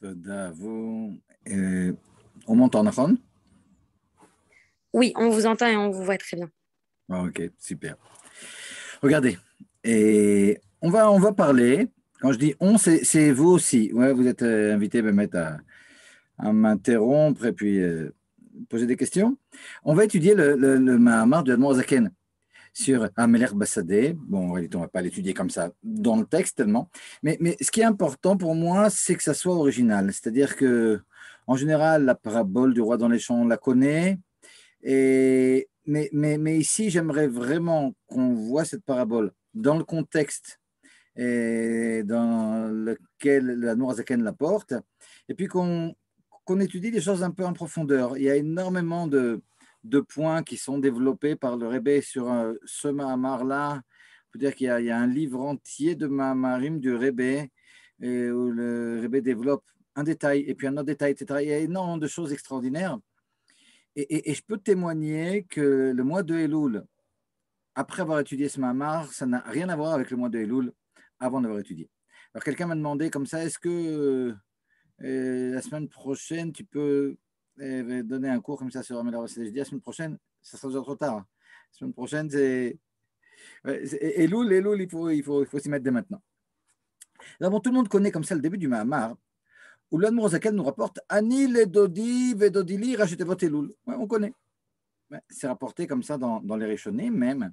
תודה, on m'entend, נכון? Oui, on vous entend et on vous voit très bien. Ah, ok, super. Regardez, et on va parler. Quand je dis on, c'est vous aussi. Ouais, vous êtes invité à m'interrompre et puis poser des questions. On va étudier le Mahamar de Admor Zaken sur Amelech Bassadeh. Bon, en réalité, on ne va pas l'étudier comme ça dans le texte tellement. Mais ce qui est important pour moi, c'est que ça soit original. C'est-à-dire que, en général, la parabole du roi dans les champs, on la connaît. Mais ici, j'aimerais vraiment qu'on voit cette parabole dans le contexte dans lequel la Nourazaken la porte, et puis qu'on étudie des choses un peu en profondeur. Il y a énormément de points qui sont développés par le Rebbe sur ce Mahamar-là. On peut dire qu'il y a un livre entier de Mahamarim du Rebbe, où le Rebbe développe un détail, et puis un autre détail, etc. Il y a énormément de choses extraordinaires. Et je peux témoigner que le mois de Elul, après avoir étudié ce Mahamar, ça n'a rien à voir avec le mois de Elul avant d'avoir étudié. Alors quelqu'un m'a demandé comme ça, est-ce que la semaine prochaine, tu peux donner un cours comme ça sur Amélie Rosset? Je dis la semaine prochaine, ça sera déjà trop tard. La semaine prochaine, c'est Elul, il faut s'y mettre dès maintenant. Alors bon, tout le monde connaît comme ça le début du Mahamar, où l'Admor Zaken nous rapporte Ani le Dodi vedodili rachetevot Elul. Ouais, on connaît. Ouais, c'est rapporté comme ça dans les Rishonim même.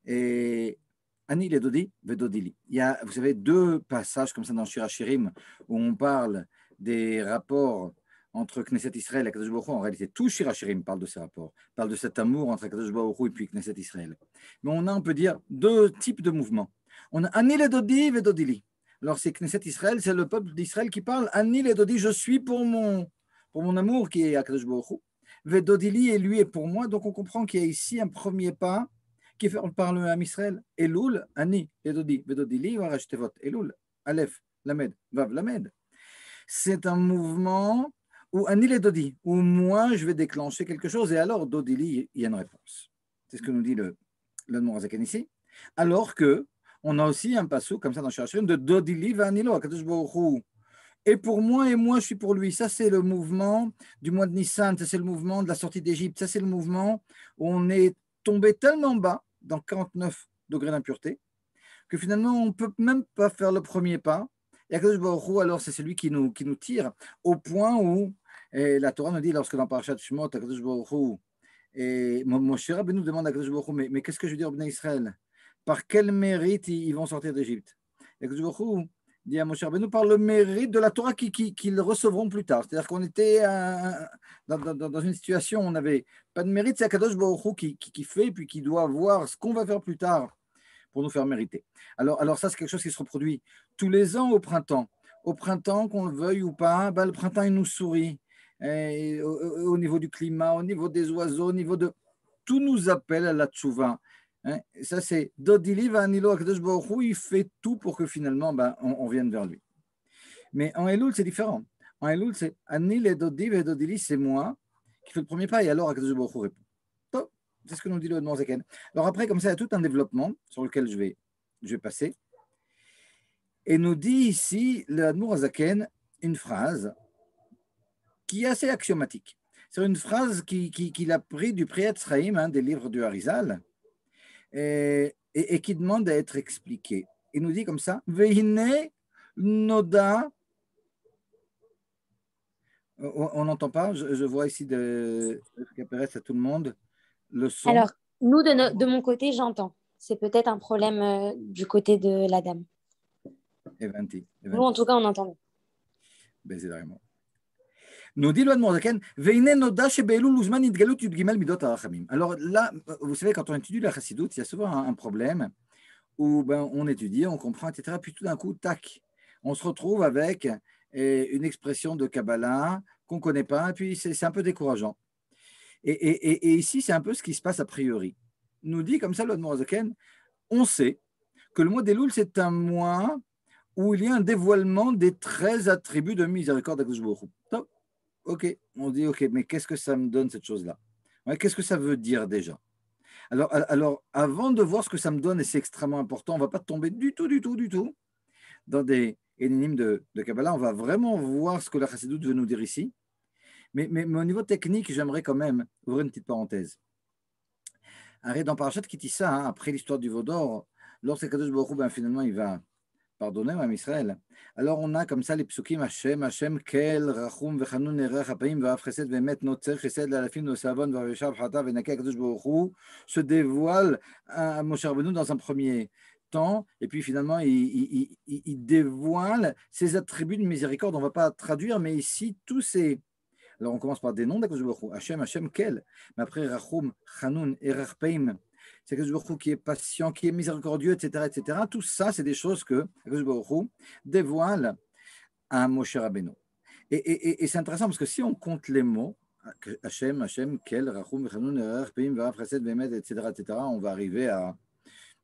Et Ani le Dodi vedodili. Il y a, vous savez, deux passages comme ça dans Shir HaShirim où on parle des rapports entre Knesset Israël et Kadosh Baruch Hu. En réalité, tout Shir HaShirim parle de ces rapports, parle de cet amour entre Kadosh Baruch Hu et puis Knesset Israël. Mais on peut dire, deux types de mouvements. On a Ani le Dodi vedodili. Alors, c'est Knesset Israël, c'est le peuple d'Israël qui parle. Ani le Dodi, je suis pour mon amour qui est à Kadosh Baruch Hu. Vedodili, et lui est pour moi. Donc, on comprend qu'il y a ici un premier pas qui fait par le Ham Israël. Elul, Ani, Vedodi, Vedodili, Varashtevot. Elul, Aleph, Lamed, Vav, Lamed. C'est un mouvement où Ani le Dodi, où moi je vais déclencher quelque chose et alors Dodili, il y a une réponse. C'est ce que nous dit le Nourazaken ici. Alors que on a aussi un passage comme ça dans Shirashirim de Dodili Vanilo, Akadosh Baruch Hu. Et pour moi, et moi, je suis pour lui. Ça, c'est le mouvement du mois de Nissan. Ça, c'est le mouvement de la sortie d'Égypte. Ça, c'est le mouvement où on est tombé tellement bas, dans 49 degrés d'impureté, que finalement, on ne peut même pas faire le premier pas. Et Akadosh Baruch Hu, alors, c'est celui qui nous tire, au point où la Torah nous dit, lorsque dans Parashat Shemot, Akadosh Baruch Hu, et Moshe Rabbeinu demande à Akadosh Baruch Hu, mais qu'est-ce que je veux dire au Bnei Israël? Par quel mérite ils vont sortir d'Égypte? Et Akadosh Baruch Hu dit à Moshe Rabbeinu par le mérite de la Torah qu'ils recevront plus tard. C'est-à-dire qu'on était dans une situation où on n'avait pas de mérite, c'est Akadosh Baruch Hu qui fait, puis qui doit voir ce qu'on va faire plus tard pour nous faire mériter. Alors ça, c'est quelque chose qui se reproduit tous les ans au printemps. Au printemps, qu'on le veuille ou pas, le printemps, il nous sourit. Et au niveau du climat, au niveau des oiseaux, au niveau de... Tout nous appelle à la tchouva. Hein, ça, c'est Dodili Vanilo Akadosh Baruch Hu, il fait tout pour que finalement, on vienne vers lui. Mais en Elul, c'est différent. En Elul, c'est Anil et Dodi et Dodili, c'est moi qui fais le premier pas et alors Akadosh Baruch Hu répond. C'est ce que nous dit le Nourazaken. Alors après, comme ça, il y a tout un développement sur lequel je vais passer. Et nous dit ici, le Nourazaken, une phrase qui est assez axiomatique. C'est une phrase qu'il a pris du Priyat Sraïm, des livres du Harizal, et qui demande à être expliquée. Il nous dit comme ça, Vehine Noda. On n'entend pas, je vois ici qui apparaît à tout le monde le son. Alors, nous, de mon côté, j'entends. C'est peut-être un problème du côté de la dame. Nous, en tout cas, on entend. Nous dit le Nourazaken, alors là, vous savez, quand on étudie la chassidoute, il y a souvent un problème où on étudie, on comprend, etc. Puis tout d'un coup, tac, on se retrouve avec une expression de Kabbalah qu'on ne connaît pas, et puis c'est un peu décourageant. Et ici, c'est un peu ce qui se passe a priori. Nous dit comme ça le Nourazaken, on sait que le mois d'Elul, c'est un mois où il y a un dévoilement des 13 attributs de miséricorde d'Akadosh Baruch Hu. Ok, on dit ok, mais qu'est-ce que ça me donne cette chose-là? Ouais, qu'est-ce que ça veut dire déjà? Alors, avant de voir ce que ça me donne, et c'est extrêmement important, on ne va pas tomber du tout dans des énimes de Kabbalah, on va vraiment voir ce que la Chassidoute veut nous dire ici. Mais au niveau technique, j'aimerais quand même ouvrir une petite parenthèse. Arrête dans Parashat Kitissa, hein, après l'histoire du veau d'or, lorsque Kadosh Baruch Hu, finalement, il va pardonner à Israël. Alors on a comme ça les psukim Hashem, Hashem, Kel, Rachum, Vechanun, Erech, Hapaim, Va'af Chesed, Vemet, Notzer, Chesed, Lalafim, Nosavon, Va'reshav, Hata, Venaka, Kadosh Baruch Hu, se dévoile à Moshe Rabbeinu dans un premier temps, et puis finalement il dévoile ses attributs de miséricorde. On ne va pas traduire, mais ici, tous ces... Alors on commence par des noms d'Akadosh Baruch Hu, Hashem, Hashem, Kel, mais après Rachum, Chanun, Erech, Paim, c'est Akadosh Baruch Hu qui est patient, qui est miséricordieux, etc., etc. Tout ça, c'est des choses que Akadosh Baruch Hu dévoile à Moshe Rabbeinu. Et c'est intéressant parce que si on compte les mots, Hashem, Hashem, Kel, Rachum, Chanun, Erech, Paim, Va'af, Chesed, Vemet, etc., etc., on va arriver à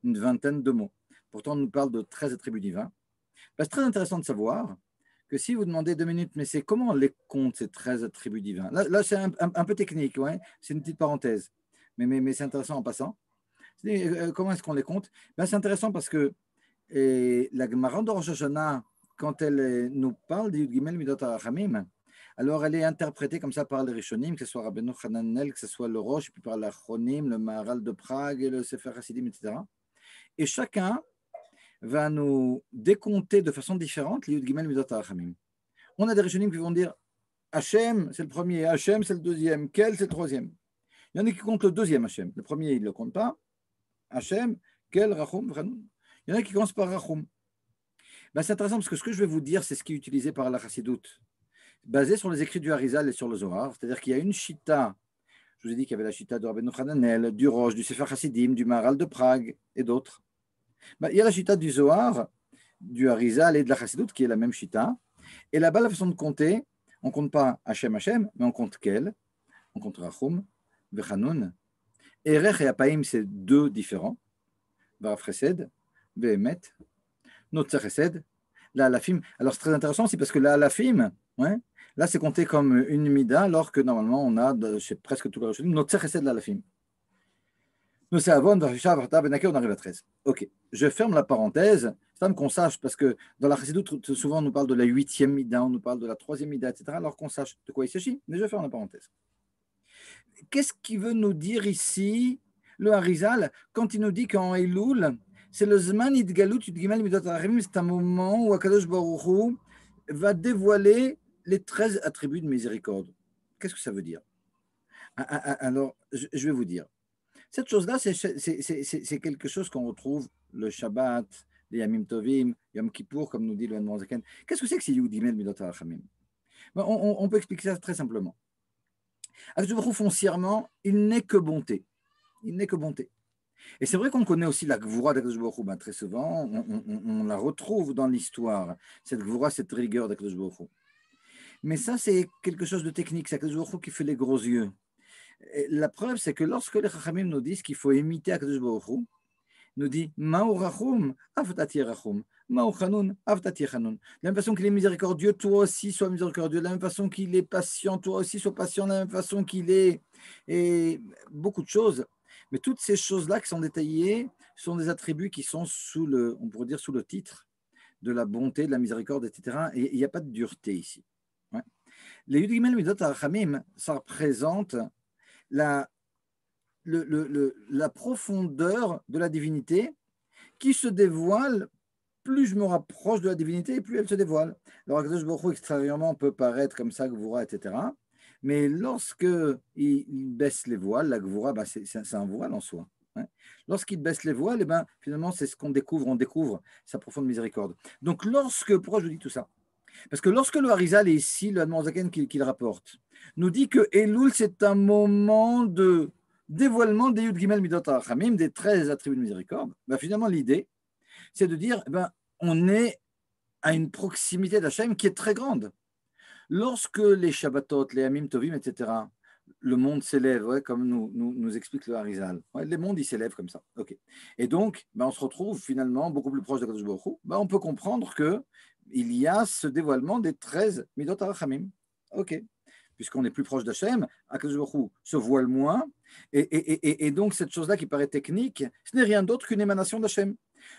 une vingtaine de mots. Pourtant, on nous parle de 13 attributs divins. C'est très intéressant de savoir que si vous demandez 2 minutes, mais c'est comment on les compte, ces 13 attributs divins? Là c'est un peu technique, ouais, c'est une petite parenthèse, mais c'est intéressant en passant. Comment est-ce qu'on les compte? C'est intéressant parce que la Gemara de Rosh Hashanah, quand elle nous parle de Yud Gimel Midot HaRachamim, alors elle est interprétée comme ça par les Rishonim, que ce soit Rabbeinu Hananel, que ce soit le Rosh, puis par l'Achronim, le Maharal de Prague, et le Sefer Hasidim, etc. Et chacun va nous décompter de façon différente les Yud Gimel Midot HaRachamim. On a des Rishonim qui vont dire Hachem, c'est le premier, Hachem, c'est le deuxième, Kel, c'est le troisième. Il y en a qui comptent le deuxième Hachem. Le premier, ils ne le comptent pas. Hachem, Kel, Rachum, Vranun. Il y en a qui commencent par Rachum. C'est intéressant parce que ce que je vais vous dire, c'est ce qui est utilisé par la Chassidoute, basé sur les écrits du Harizal et sur le Zohar. C'est-à-dire qu'il y a une Shita, je vous ai dit qu'il y avait la Shita de Rabbeinu Hananel, du Rosh, du Sefer Hasidim, du Maharal de Prague et d'autres. Il y a la Shita du Zohar, du Harizal et de la Chassidoute qui est la même Shita. Et là-bas, la façon de compter, on ne compte pas Hachem, Hachem, mais on compte Kel, on compte Rachum, Vechanun. Erech et Apaim, c'est 2 différents. Va'af Chesed, Ve'emet, Notzer Chesed, la Alafim. Alors c'est très intéressant aussi parce que la Alafim, ouais, là c'est compté comme une mida, alors que normalement on a chez presque tous les Rishonim, Notzer Chesed la Alafim. Nous c'est Avon, Varishav, Hata, Benake, on arrive à 13. Ok, je ferme la parenthèse, c'est pas qu'on sache, parce que dans la Chassidoute, souvent on nous parle de la 8e mida, on nous parle de la 3e mida, etc., alors qu'on sache de quoi il s'agit, mais je ferme la parenthèse. Qu'est-ce qu'il veut nous dire ici, le Harizal, quand il nous dit qu'en Elul, c'est le Zman Idgalut Yud Gimel Midot HaRachamim, c'est un moment où Akadosh Baruch Hu va dévoiler les 13 attributs de miséricorde. Qu'est-ce que ça veut dire? Alors, je vais vous dire. Cette chose-là, c'est quelque chose qu'on retrouve le Shabbat, les Yamim Tovim, Yom Kippour, comme nous dit le Admor Zaken. Qu'est-ce que c'est que ces Yud Gimel Midot HaRachamim? On peut expliquer ça très simplement. Akadosh Baruch Hu, foncièrement, il n'est que bonté. Il n'est que bonté. Et c'est vrai qu'on connaît aussi la Gvura d'Akadosh Baruch Hu. Très souvent, on la retrouve dans l'histoire, cette Gvura, cette rigueur d'Akadosh Baruch Hu. Mais ça, c'est quelque chose de technique. C'est Akadosh Baruch Hu qui fait les gros yeux. Et la preuve, c'est que lorsque les Chachamim nous disent qu'il faut imiter Akadosh Baruch Hu, nous dit Ma'u Rachum, Avtati Rachum. Ma'u Chanun, Avtati Chanun. De la même façon qu'il est miséricordieux, toi aussi sois miséricordieux. De la même façon qu'il est patient, toi aussi sois patient. De la même façon qu'il est. Et beaucoup de choses. Mais toutes ces choses-là qui sont détaillées sont des attributs qui sont sous le, on pourrait dire, sous le titre de la bonté, de la miséricorde, etc. Et il n'y a pas de dureté ici. Ouais. Les Yud Gimel Midot HaRachamim, ça représente la profondeur de la divinité qui se dévoile. Plus je me rapproche de la divinité, plus elle se dévoile. Alors, Akadosh Baruch Hu, extérieurement, peut paraître comme ça, Gvura, etc. Mais lorsque il baisse les voiles, la Gvura, c'est un voile en soi. Hein. Lorsqu'il baisse les voiles, finalement, c'est ce qu'on découvre. On découvre sa profonde miséricorde. Donc, pourquoi je vous dis tout ça? Parce que lorsque le Harizal est ici, le Admor Zaken qu'il rapporte, nous dit que Elul, c'est un moment de dévoilement des Yud Gimel Midot HaRachamim, des 13 attributs de miséricorde. Finalement, l'idée, c'est de dire, on est à une proximité d'Hachem qui est très grande. Lorsque les Shabbatot, les Yamim Tovim, etc., le monde s'élève, comme nous explique le Harizal. Les mondes, ils s'élèvent comme ça. Okay. Et donc, on se retrouve finalement beaucoup plus proche de Kadosh Baruch Hu. On peut comprendre qu'il y a ce dévoilement des 13 Midot HaRachamim. Ok. Puisqu'on est plus proche d'Hachem, Akadosh Baruch Hu se voile moins. Et donc, cette chose-là qui paraît technique, ce n'est rien d'autre qu'une émanation d'Hachem.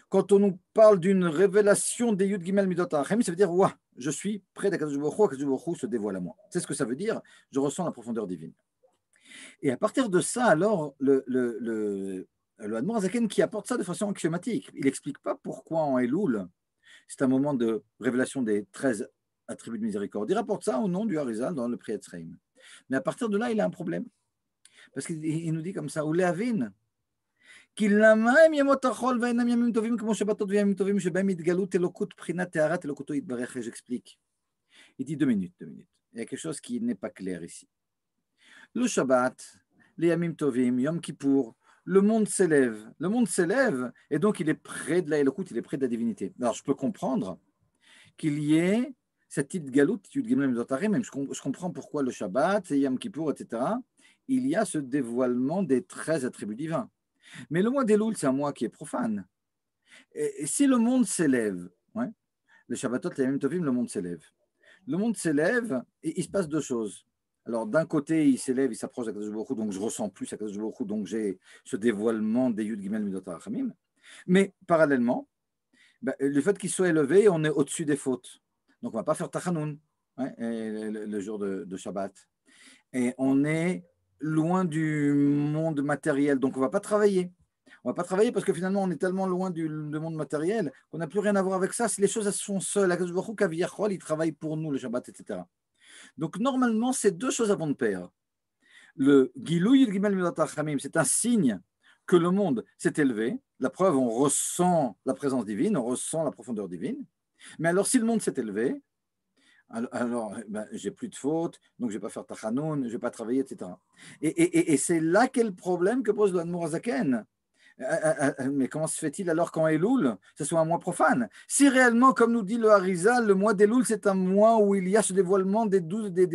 Quand on nous parle d'une révélation des Yud Gimel Midot HaRachamim, ça veut dire, ouah, je suis près d'Akadosh Baruch Hu, Akadosh Baruch Hu se dévoile à moi. C'est ce que ça veut dire, je ressens la profondeur divine. Et à partir de ça, alors, le Admor Hazaken qui apporte ça de façon axiomatique, il n'explique pas pourquoi en Elul, c'est un moment de révélation des 13 attributs de miséricorde. Il rapporte ça au nom du Harizal dans le Priyat Sreim. Mais à partir de là, il a un problème. Parce qu'il nous dit comme ça, ou Léavin, j'explique. Il dit 2 minutes. Il y a quelque chose qui n'est pas clair ici. Le Shabbat, les Yamim Tovim, Yom Kippour, le monde s'élève et donc il est près de la Elokut, il est près de la divinité. Alors je peux comprendre qu'il y ait cette petite galoute, même je comprends pourquoi le Shabbat, Yom Kippour, etc., il y a ce dévoilement des 13 attributs divins. Mais le mois d'Elul, c'est un mois qui est profane. Et si le monde s'élève, ouais, le Shabbatot, les Yamim Tovim, le monde s'élève. Le monde s'élève et il se passe 2 choses. Alors, d'un côté, il s'élève, il s'approche d'Akadosh Baruch Hu, donc je ressens plus Akadosh Baruch Hu, donc j'ai ce dévoilement des Yud Gimel Midot HaRachamim. Mais parallèlement, le fait qu'il soit élevé, on est au-dessus des fautes. Donc, on ne va pas faire Tachanoun le jour de Shabbat. Et on est loin du monde matériel, donc on ne va pas travailler. On ne va pas travailler parce que finalement, on est tellement loin du monde matériel qu'on n'a plus rien à voir avec ça. Si les choses elles sont seules, Akadosh Baruch Hu, Kaviyachol, il travaille pour nous, le Shabbat, etc. Donc, normalement, c'est 2 choses avant de pair. Le Gilou Yud Gimel Midot HaRachamim, c'est un signe que le monde s'est élevé. La preuve, on ressent la présence divine, on ressent la profondeur divine. Mais alors, si le monde s'est élevé, alors j'ai plus de fautes, donc je ne vais pas faire Tachanoun, je ne vais pas travailler, etc. Et c'est là qu'est le problème que pose le Admor Hazaken. Mais comment se fait-il alors qu'en Elul, ce soit un mois profane? Si réellement, comme nous dit le Harizal, le mois d'Elul, c'est un mois où il y a ce dévoilement des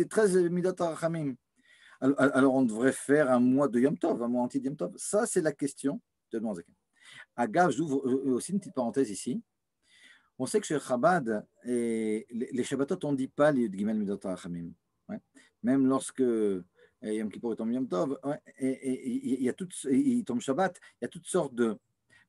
13 Midot HaRachamim, alors on devrait faire un mois de Yom Tov, un mois anti-Yom Tov. Ça, c'est la question de Admor Hazaken. Agave, j'ouvre aussi une petite parenthèse ici. On sait que chez Chabad, les Shabbatot, on ne dit pas les Yud Gimel Midot HaRachamim. Ouais. Même lorsque Yom Kippour tombe Yom Tov, il tombe Shabbat, il y a toutes sortes de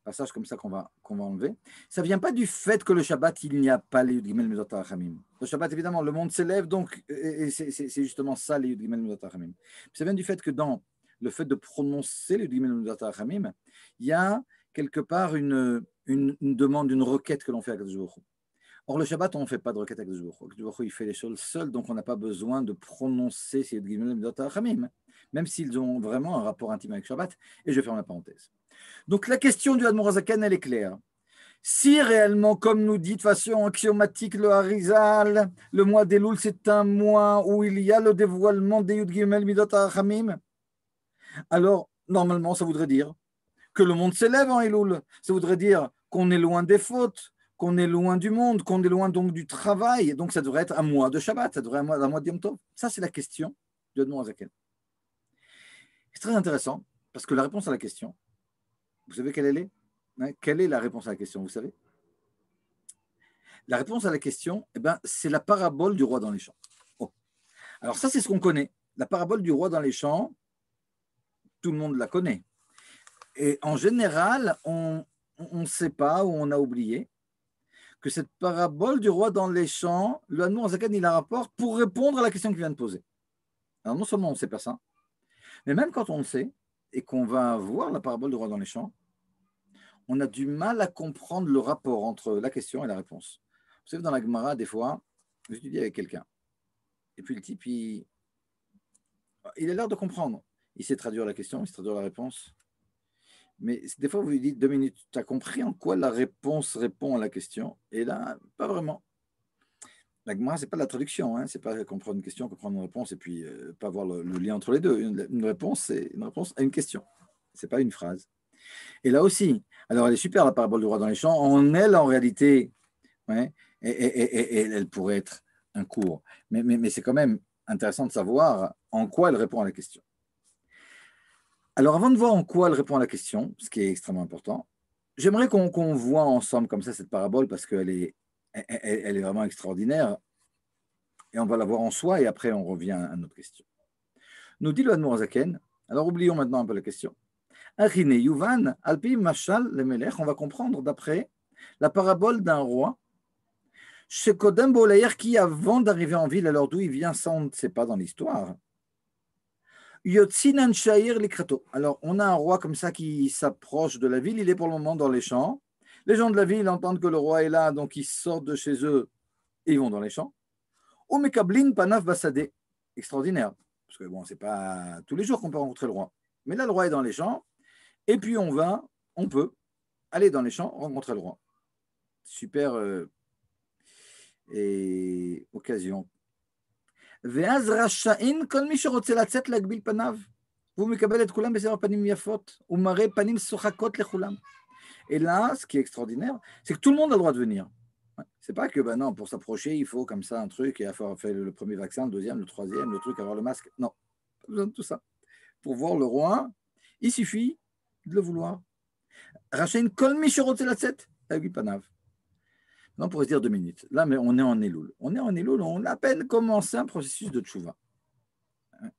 passages comme ça qu'on va enlever. Ça ne vient pas du fait que le Shabbat, il n'y a pas les Yud Gimel Midot HaRachamim. Le Shabbat, évidemment, le monde s'élève, donc c'est justement ça les Yud Gimel Midot HaRachamim. Ça vient du fait que dans le fait de prononcer les Yud Gimel Midot HaRachamim, il y a quelque part une demande, une requête que l'on fait à Akadosh Baruch Hu. Or, le Shabbat, on ne fait pas de requête à Akadosh Baruch Hu. Akadosh Baruch Hu, il fait les choses seul, donc on n'a pas besoin de prononcer ces Yud Gimel Midot HaRachamim, même s'ils ont vraiment un rapport intime avec Shabbat. Et je ferme la parenthèse. Donc, la question du Admor Hazaken, elle est claire. Si réellement, comme nous dit de façon axiomatique le Harizal, le mois d'Elul, c'est un mois où il y a le dévoilement des Yud Gimel Midot HaRachamim, alors, normalement, ça voudrait dire que le monde s'élève en Elul. Ça voudrait dire qu'on est loin des fautes, qu'on est loin du monde, qu'on est loin donc du travail. Donc ça devrait être un mois de Shabbat, ça devrait être un mois de Yom Tov. Ça, c'est la question de Admor Hazaken. C'est très intéressant parce que la réponse à la question, vous savez quelle elle est? Quelle est la réponse à la question, vous savez? La réponse à la question, c'est la parabole du roi dans les champs. Oh. Alors ça, c'est ce qu'on connaît. La parabole du roi dans les champs, tout le monde la connaît. Et en général, on ne sait pas ou on a oublié que cette parabole du roi dans les champs, le Admor Hazaken, il la rapporte pour répondre à la question qu'il vient de poser. Alors non seulement on ne sait pas ça, mais même quand on le sait et qu'on va voir la parabole du roi dans les champs, on a du mal à comprendre le rapport entre la question et la réponse. Vous savez, dans la Gemara, des fois, vous étudiez avec quelqu'un, et puis le type, il a l'air de comprendre. Il sait traduire la question, il sait traduire la réponse. Mais des fois, vous lui dites 2 minutes, tu as compris en quoi la réponse répond à la question? Et là, pas vraiment. La Gemara, ce n'est pas la traduction, ce n'est pas comprendre une question, comprendre une réponse et puis pas voir le lien entre les deux. Une réponse, c'est une réponse à une question. Ce n'est pas une phrase. Et là aussi, alors elle est super, la parabole du roi dans les champs. En elle, en réalité, et elle pourrait être un cours. Mais c'est quand même intéressant de savoir en quoi elle répond à la question. Alors, avant de voir en quoi elle répond à la question, ce qui est extrêmement important, j'aimerais qu'on voit ensemble comme ça cette parabole parce qu'elle est vraiment extraordinaire et on va la voir en soi et après on revient à notre question. Nous dit le Admor Hazaken, alors oublions maintenant un peu la question. Achine Yuvan, Alpi Mashal le Melech, on va comprendre d'après la parabole d'un roi. Chez Kodem Bolayer, qui avant d'arriver en ville, alors d'où il vient, ça on ne sait pas dans l'histoire. Yotzinan Sha'ir Likrato. Alors on a un roi comme ça qui s'approche de la ville, il est pour le moment dans les champs. Les gens de la ville entendent que le roi est là, donc ils sortent de chez eux et ils vont dans les champs. Ou Mekablin Panav Basade. Extraordinaire. Parce que bon, c'est pas tous les jours qu'on peut rencontrer le roi. Mais là, le roi est dans les champs. Et puis on peut aller dans les champs, rencontrer le roi. Super occasion. ואז רשאין כל מי שרוצה לצאת להגביל פניו, והוא מקבל את כולם בסבר פנים יפות, הוא מראה פנים שוחקות לכולם. Et là, ce qui est extraordinaire, c'est que tout le monde a le droit de venir. C'est pas que, ben non, pour s'approcher, il faut comme ça un truc, et il faut faire le premier vaccin, le deuxième, le troisième, le truc, avoir le masque. Non, pas besoin de tout ça. Pour voir le roi, il suffit de le vouloir. Rachin kol mi shorotze latzet, avec panav. Non, on pourrait se dire 2 minutes. Là, mais on est en Elul. On est en Elul, on a à peine commencé un processus de tchouva. Je ne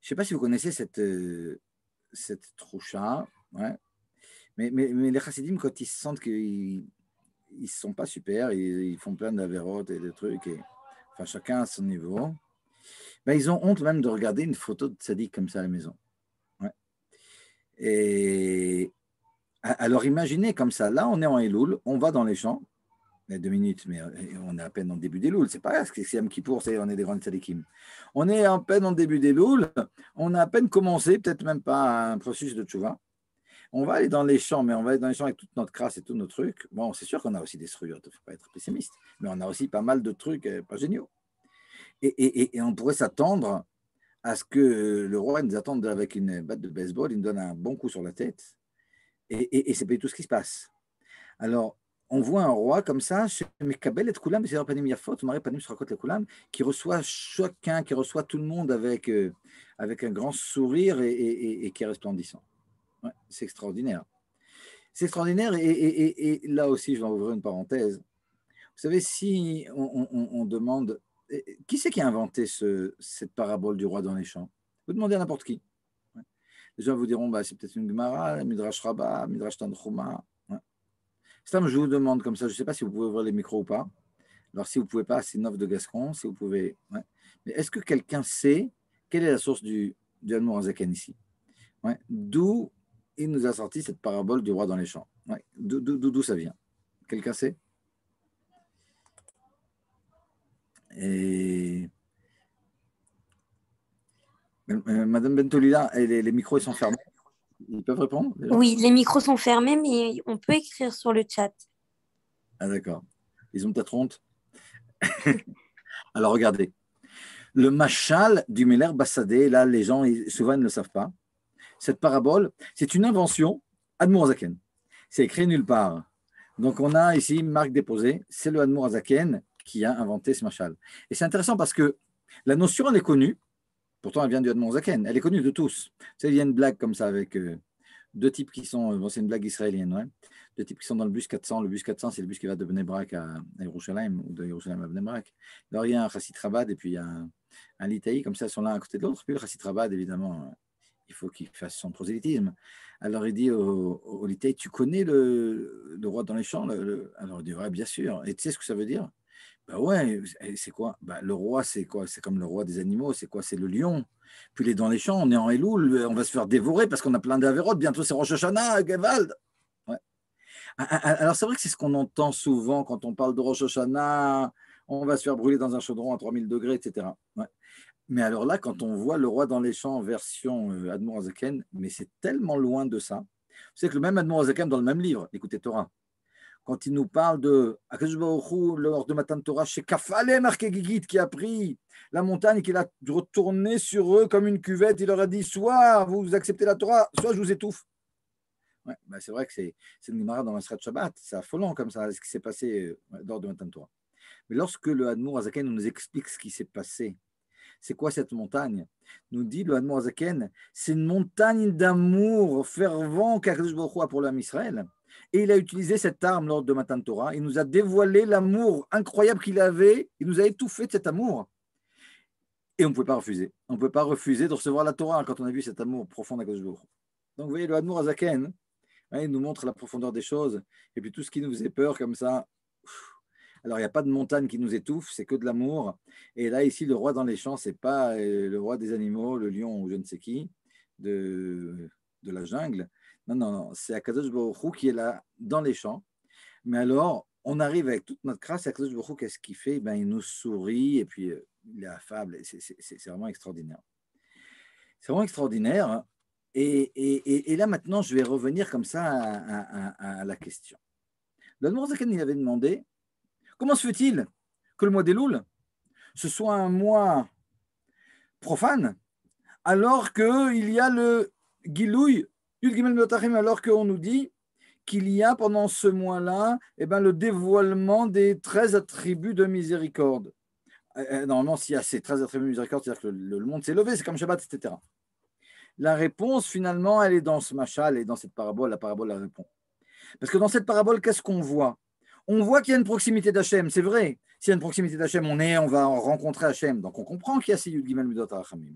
sais pas si vous connaissez cette troucha, ouais. Mais les chassidim, quand ils sentent qu'ils ne sont pas super, ils font plein d'avérotes et de trucs, enfin chacun à son niveau, ben, ils ont honte même de regarder une photo de tzaddik comme ça à la maison. Ouais. Et alors imaginez comme ça, là on est en Elul, on va dans les champs, il y a 2 minutes, mais on est à peine en début d'Elul, c'est pas grave, c'est Yom Kippour, on est des grands tzaddikim. On est à peine en début d'Elul, on a à peine commencé, peut-être même pas un processus de tchouva. On va aller dans les champs, mais on va aller dans les champs avec toute notre crasse et tous nos trucs. Bon, c'est sûr qu'on a aussi des struures, il ne faut pas être pessimiste, mais on a aussi pas mal de trucs pas géniaux. Et on pourrait s'attendre à ce que le roi nous attende avec une batte de baseball, il nous donne un bon coup sur la tête, et c'est pas du tout ce qui se passe. Alors, on voit un roi comme ça, qui reçoit chacun, qui reçoit tout le monde avec un grand sourire et qui est resplendissant. Ouais, c'est extraordinaire. C'est extraordinaire et là aussi, je vais ouvrir une parenthèse. Vous savez, si on demande, qui c'est qui a inventé cette parabole du roi dans les champs? Vous demandez à n'importe qui. Ouais. Les gens vous diront, bah, c'est peut-être une Gemara, Midrash Rabbah, Midrash Tanchuma. Ouais. Ça, je vous demande comme ça, je ne sais pas si vous pouvez ouvrir les micros ou pas. Alors, si vous ne pouvez pas, c'est une offre de Gascon. Si vous pouvez, ouais. Mais est-ce que quelqu'un sait quelle est la source du Admour Azaken ici? Ouais. D'où il nous a sorti cette parabole du roi dans les champs. Ouais. D'où ça vient? Quelqu'un sait? Et Madame Bentolila, les micros ils sont fermés. Ils peuvent répondre? Oui, les micros sont fermés, mais on peut écrire sur le chat. Ah d'accord. Ils ont peut-être honte. Alors regardez. Le machal du Meler Bassadé, là les gens souvent ne le savent pas. Cette parabole, c'est une invention Admour Azaken. C'est écrit nulle part. Donc on a ici marque déposée, c'est le Admour Azaken qui a inventé ce machal. Et c'est intéressant parce que la notion elle est connue, pourtant elle vient du Admour Azaken, elle est connue de tous. Vous savez, il y a une blague comme ça avec 2 types qui sont, bon, c'est une blague israélienne, ouais. 2 types qui sont dans le bus 400. Le bus 400, c'est le bus qui va de Bnei Brak à Yerushalayim ou de Yerushalayim à Bnei Brak. Alors il y a un Chassid Chabad et puis il y a un Litaï, comme ça, ils sont l'un à côté de l'autre. Puis le Chassid Chabad, évidemment, il faut qu'il fasse son prosélytisme. Alors il dit au Litaï, tu connais le roi dans les champs? Alors il dit, ouais, bien sûr. Et tu sais ce que ça veut dire? Ben ouais, c'est quoi? Ben, le roi, c'est quoi? C'est comme le roi des animaux, c'est quoi? C'est le lion. Puis il est dans les champs, on est en Elul, on va se faire dévorer parce qu'on a plein d'avérotes. Bientôt c'est Rosh Hashanah, Gewald. Ouais. Alors c'est vrai que c'est ce qu'on entend souvent quand on parle de Rosh Hashanah, on va se faire brûler dans un chaudron à 3000 degrés, etc. Ouais. Mais alors là, quand on voit le roi dans les champs en version Admour Azaken, mais c'est tellement loin de ça. Vous savez que le même Admour Azaken dans le même livre, écoutez Torah, quand il nous parle de Akadosh Baruch Hu, lors de Matan Torah, chez Kafale Markegigit, qui a pris la montagne et qui l'a retourné sur eux comme une cuvette, il leur a dit soit vous acceptez la Torah, soit je vous étouffe. Ouais, bah c'est vrai que c'est une Gemara dans la Srat Shabbat, c'est affolant comme ça, ce qui s'est passé lors de Matan Torah. Mais lorsque le Admour Azaken nous explique ce qui s'est passé, c'est quoi cette montagne? Nous dit le Admour Azaken, c'est une montagne d'amour fervent qu'Akadosh Baruch Hu a pour l'âme Israël. Et il a utilisé cette arme lors de Matan Torah. Il nous a dévoilé l'amour incroyable qu'il avait. Il nous a étouffé de cet amour. Et on ne pouvait pas refuser. On ne pouvait pas refuser de recevoir la Torah quand on a vu cet amour profond d'Akadosh Baruch Hu. Donc, vous voyez, le Admour Azaken, il nous montre la profondeur des choses. Et puis, tout ce qui nous faisait peur comme ça, alors, il n'y a pas de montagne qui nous étouffe, c'est que de l'amour. Et là, ici, le roi dans les champs, ce n'est pas le roi des animaux, le lion ou je ne sais qui, de la jungle. Non, non, non, c'est Akadosh Baruch Hu qui est là dans les champs. Mais alors, on arrive avec toute notre crasse, Akadosh Baruch Hu, qu'est-ce qu'il fait? Ben, il nous sourit et puis il est affable. C'est vraiment extraordinaire. C'est vraiment extraordinaire. Hein. Et là, maintenant, je vais revenir comme ça à la question. Le Zaken, il avait demandé comment se fait-il que le mois d'Elul, ce soit un mois profane, alors qu'il y a le Gilouï, alors qu'on nous dit qu'il y a pendant ce mois-là le dévoilement des 13 attributs de miséricorde. Normalement, s'il y a ces 13 attributs de miséricorde, c'est-à-dire que le monde s'est levé, c'est comme Shabbat, etc. La réponse, finalement, elle est dans ce machal et dans cette parabole, la parabole la répond. Parce que dans cette parabole, qu'est-ce qu'on voit? On voit qu'il y a une proximité d'Hachem, c'est vrai. S'il y a une proximité d'Hachem, on va rencontrer Hachem. Donc on comprend qu'il y a ces Yud Gimel Midot HaRachamim.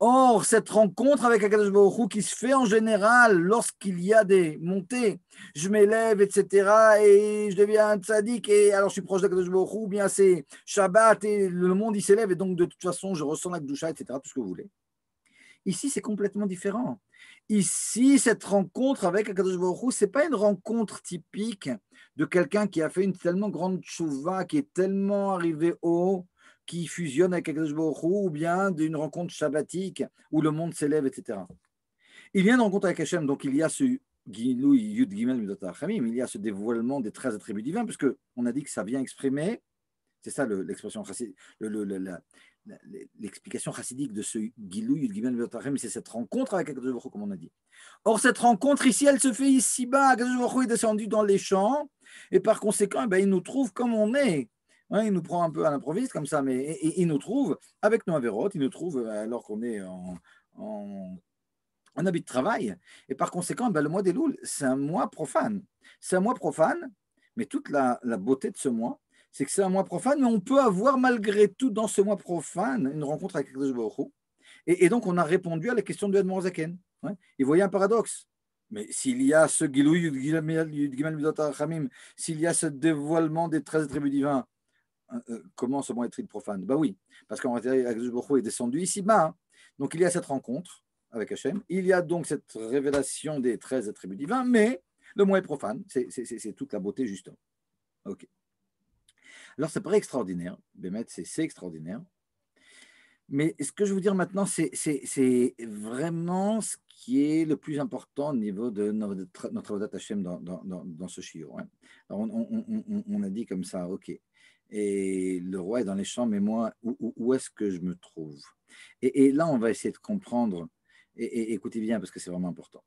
Or, cette rencontre avec Akadosh Baruch Hu qui se fait en général lorsqu'il y a des montées, je m'élève, etc., et je deviens un tzaddik, et alors je suis proche d'Akadosh Baruch Hu, ou bien c'est Shabbat, et le monde il s'élève, et donc de toute façon je ressens la Kedusha, etc., tout ce que vous voulez. Ici, c'est complètement différent. Ici, cette rencontre avec Akadosh Baruch Hu, ce n'est pas une rencontre typique de quelqu'un qui a fait une tellement grande tchouva, qui est tellement arrivé haut, qui fusionne avec Akadosh Baruch Hu, ou bien d'une rencontre shabbatique où le monde s'élève, etc. Il vient de rencontrer avec Hachem, donc il y a ce Gilou Yud Gimel Midot HaRachamim, il y a ce dévoilement des 13 attributs divins, puisque on a dit que ça vient exprimer, c'est ça l'expression, l'explication chassidique de ce Gilou Yud Gimel Midot HaRachamim, c'est cette rencontre avec Akadosh Baruch Hu, comme on a dit. Or, cette rencontre ici, elle se fait ici-bas. Akadosh Baruch Hu est descendu dans les champs, et par conséquent, il nous trouve comme on est. Il nous prend un peu à l'improviste comme ça, mais il nous trouve avec nos avérotes, il nous trouve alors qu'on est en habit de travail. Et par conséquent, le mois d'Elul, c'est un mois profane. C'est un mois profane, mais toute la beauté de ce mois, c'est que c'est un mois profane, mais on peut avoir malgré tout dans ce mois profane une rencontre avec Akadosh Baruch Hu. Et donc, on a répondu à la question de Admor Zaken. Il voyait un paradoxe. Mais s'il y a ce Gilou Yud Gimel Midot HaRachamim, s'il y a ce dévoilement des 13 attributs divins, comment ce mois est-il profane? Oui, parce qu'en réalité, Akadosh Baruch Hu est descendu ici-bas. Donc, il y a cette rencontre avec Hachem. Il y a donc cette révélation des 13 attributs divins, mais le mois est profane. C'est toute la beauté, justement. OK. Alors, c'est pas extraordinaire. Bémet, c'est extraordinaire. Mais ce que je veux vous dire maintenant, c'est vraiment ce qui est le plus important au niveau de notre Avodat Hashem dans ce shiur. Alors on a dit comme ça, OK. Et le roi est dans les champs, mais moi, où est-ce que je me trouve? Et là, on va essayer de comprendre, et écoutez bien, parce que c'est vraiment important.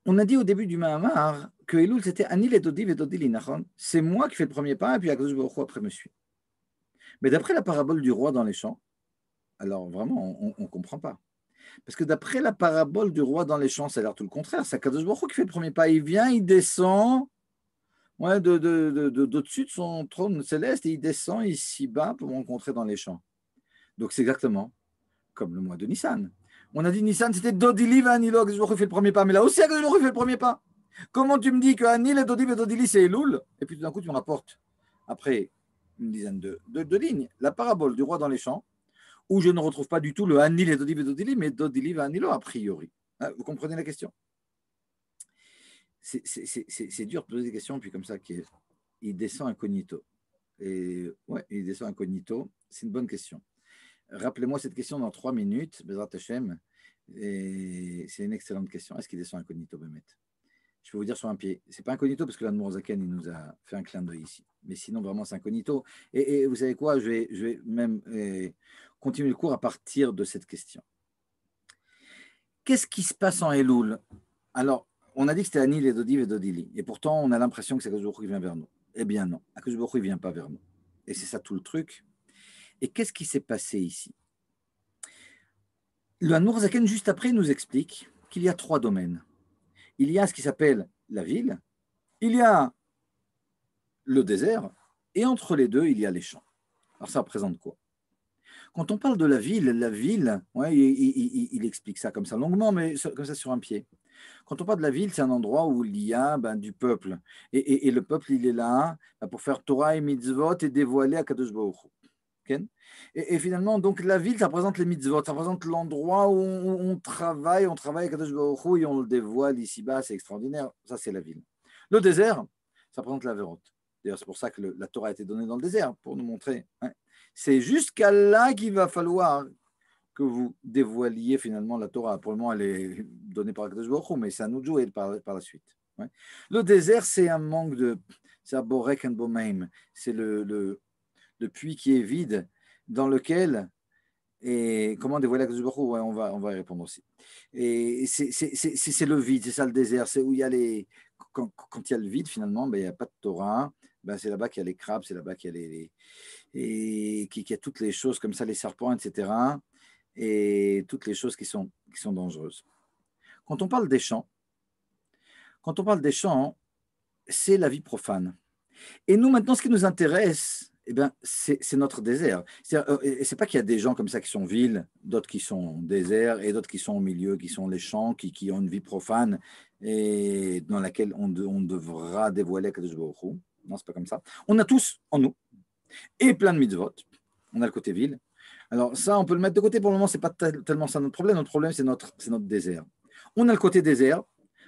On a dit au début du Mahamar que Elul, c'était Anil et Dodi et Dodi Linachon. C'est moi qui fais le premier pas, et puis Akadosh Baruch Hu après me suit. Mais d'après la parabole du roi dans les champs, alors vraiment, on ne comprend pas. Parce que d'après la parabole du roi dans les champs, ça a l'air tout le contraire. C'est Akadosh Baruch Hu qui fait le premier pas. Il vient, il descend d'au-dessus de son trône céleste, et il descend ici-bas pour me rencontrer dans les champs. Donc c'est exactement comme le mois de Nissan. On a dit Nissan, c'était Dodili, Vanilo, Akadosh Baruch Hu fait le premier pas. Mais là aussi, Akadosh Baruch Hu fait le premier pas. Comment tu me dis que Anil et Dodili, c'est Elul? Et puis tout d'un coup, tu me rapportes après une dizaine de lignes, la parabole du roi dans les champs, où je ne retrouve pas du tout le Anil et Dodili, mais Dodili va Anilo a priori. Vous comprenez la question? C'est dur de poser des questions, puis comme ça, il descend incognito. Et ouais, il descend incognito, c'est une bonne question. Rappelez-moi cette question dans 3 minutes, Bezrat Hashem, et c'est une excellente question. Est-ce qu'il descend incognito, Bémet? Je peux vous dire sur un pied. Ce n'est pas incognito parce que l'Admour Zaken, il nous a fait un clin d'œil ici. Mais sinon, vraiment, c'est incognito. Et vous savez quoi? Je vais même continuer le cours à partir de cette question. Qu'est-ce qui se passe en Elul? Alors, on a dit que c'était Anil et Dodiv et Dodili. Et pourtant, on a l'impression que c'est Akadosh Baruch Hu qui vient vers nous. Eh bien non, Akadosh Baruch Hu ne vient pas vers nous. Et c'est ça tout le truc. Et qu'est-ce qui s'est passé ici? Le Admour Zaken, juste après, nous explique qu'il y a 3 domaines. Il y a ce qui s'appelle la ville, il y a le désert, et entre les deux, il y a les champs. Alors ça représente quoi? Quand on parle de la ville, ouais, il explique ça comme ça longuement, mais comme ça sur un pied. Quand on parle de la ville, c'est un endroit où il y a du peuple. Et le peuple, il est là pour faire Torah et mitzvot et dévoiler à Kadosh Baruch Hu. Okay. Et finalement, donc la ville, ça représente les mitzvot, ça représente l'endroit où on travaille à Kadosh Baruch Hu et on le dévoile ici-bas, c'est extraordinaire. Ça, c'est la ville. Le désert, ça représente la Vérote. D'ailleurs, c'est pour ça que la Torah a été donnée dans le désert, pour nous montrer. Hein. C'est jusqu'à là qu'il va falloir que vous dévoiliez finalement la Torah. Pour le moment, elle est donnée par Kadosh Baruch Hu, mais c'est à nous de jouer par la suite. Ouais. Le désert, c'est un manque de... C'est un borek and bomaim. C'est le puits qui est vide, dans lequel... Et comment dévoiler Kadosh Baruch Hu, ouais, on va y répondre aussi. Et c'est le vide, c'est ça le désert. C'est où il y a les... Quand il y a le vide, finalement, ben, il n'y a pas de Torah. Ben, c'est là-bas qu'il y a les crabes, c'est là-bas qu'il y a et qu'il y a toutes les choses comme ça, les serpents, etc. Et toutes les choses qui sont dangereuses. Quand on parle des champs, c'est la vie profane. Et nous, maintenant, ce qui nous intéresse, eh ben, c'est notre désert. Et c'est pas qu'il y a des gens comme ça qui sont villes, d'autres qui sont déserts, et d'autres qui sont au milieu, qui sont les champs, qui ont une vie profane, et dans laquelle on devra dévoiler Kadosh Baruch Hu. Non, c'est pas comme ça. On a tous en nous, et plein de mitzvot. On a le côté ville. Alors ça, on peut le mettre de côté. Pour le moment, ce n'est pas tellement ça notre problème. Notre problème, c'est notre désert. On a le côté désert.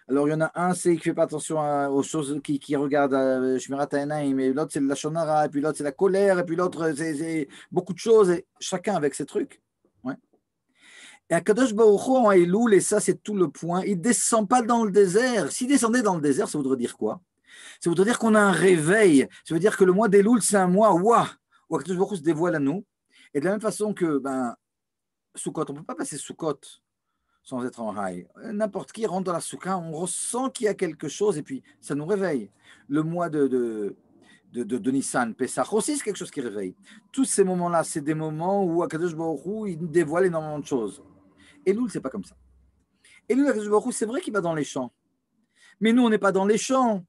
Alors, il y en a un, c'est qui ne fait pas attention aux choses, qui regarde Shmirat Ha'enaim, et l'autre, c'est la Shonara, et puis l'autre, c'est la colère, et puis l'autre, c'est beaucoup de choses, et chacun avec ses trucs. Ouais. Et Akadosh Baruch Hu en Elul, et ça, c'est tout le point, il ne descend pas dans le désert. S'il descendait dans le désert, ça voudrait dire quoi? Ça voudrait dire qu'on a un réveil. Ça veut dire que le mois d'Elul, c'est un mois où Akadosh Baruch Hu se dévoile à nous. Et de la même façon que Sukkot, on ne peut pas passer Sukkot sans être en high. N'importe qui rentre dans la Soukha, on ressent qu'il y a quelque chose et puis ça nous réveille. Le mois de Nissan, Pessah aussi, c'est quelque chose qui réveille. Tous ces moments-là, c'est des moments où Akadosh Baruch Hu, il dévoile énormément de choses. Elul, c'est pas comme ça. Elul, Akadosh Baruch Hu, c'est vrai qu'il va dans les champs. Mais nous, on n'est pas dans les champs.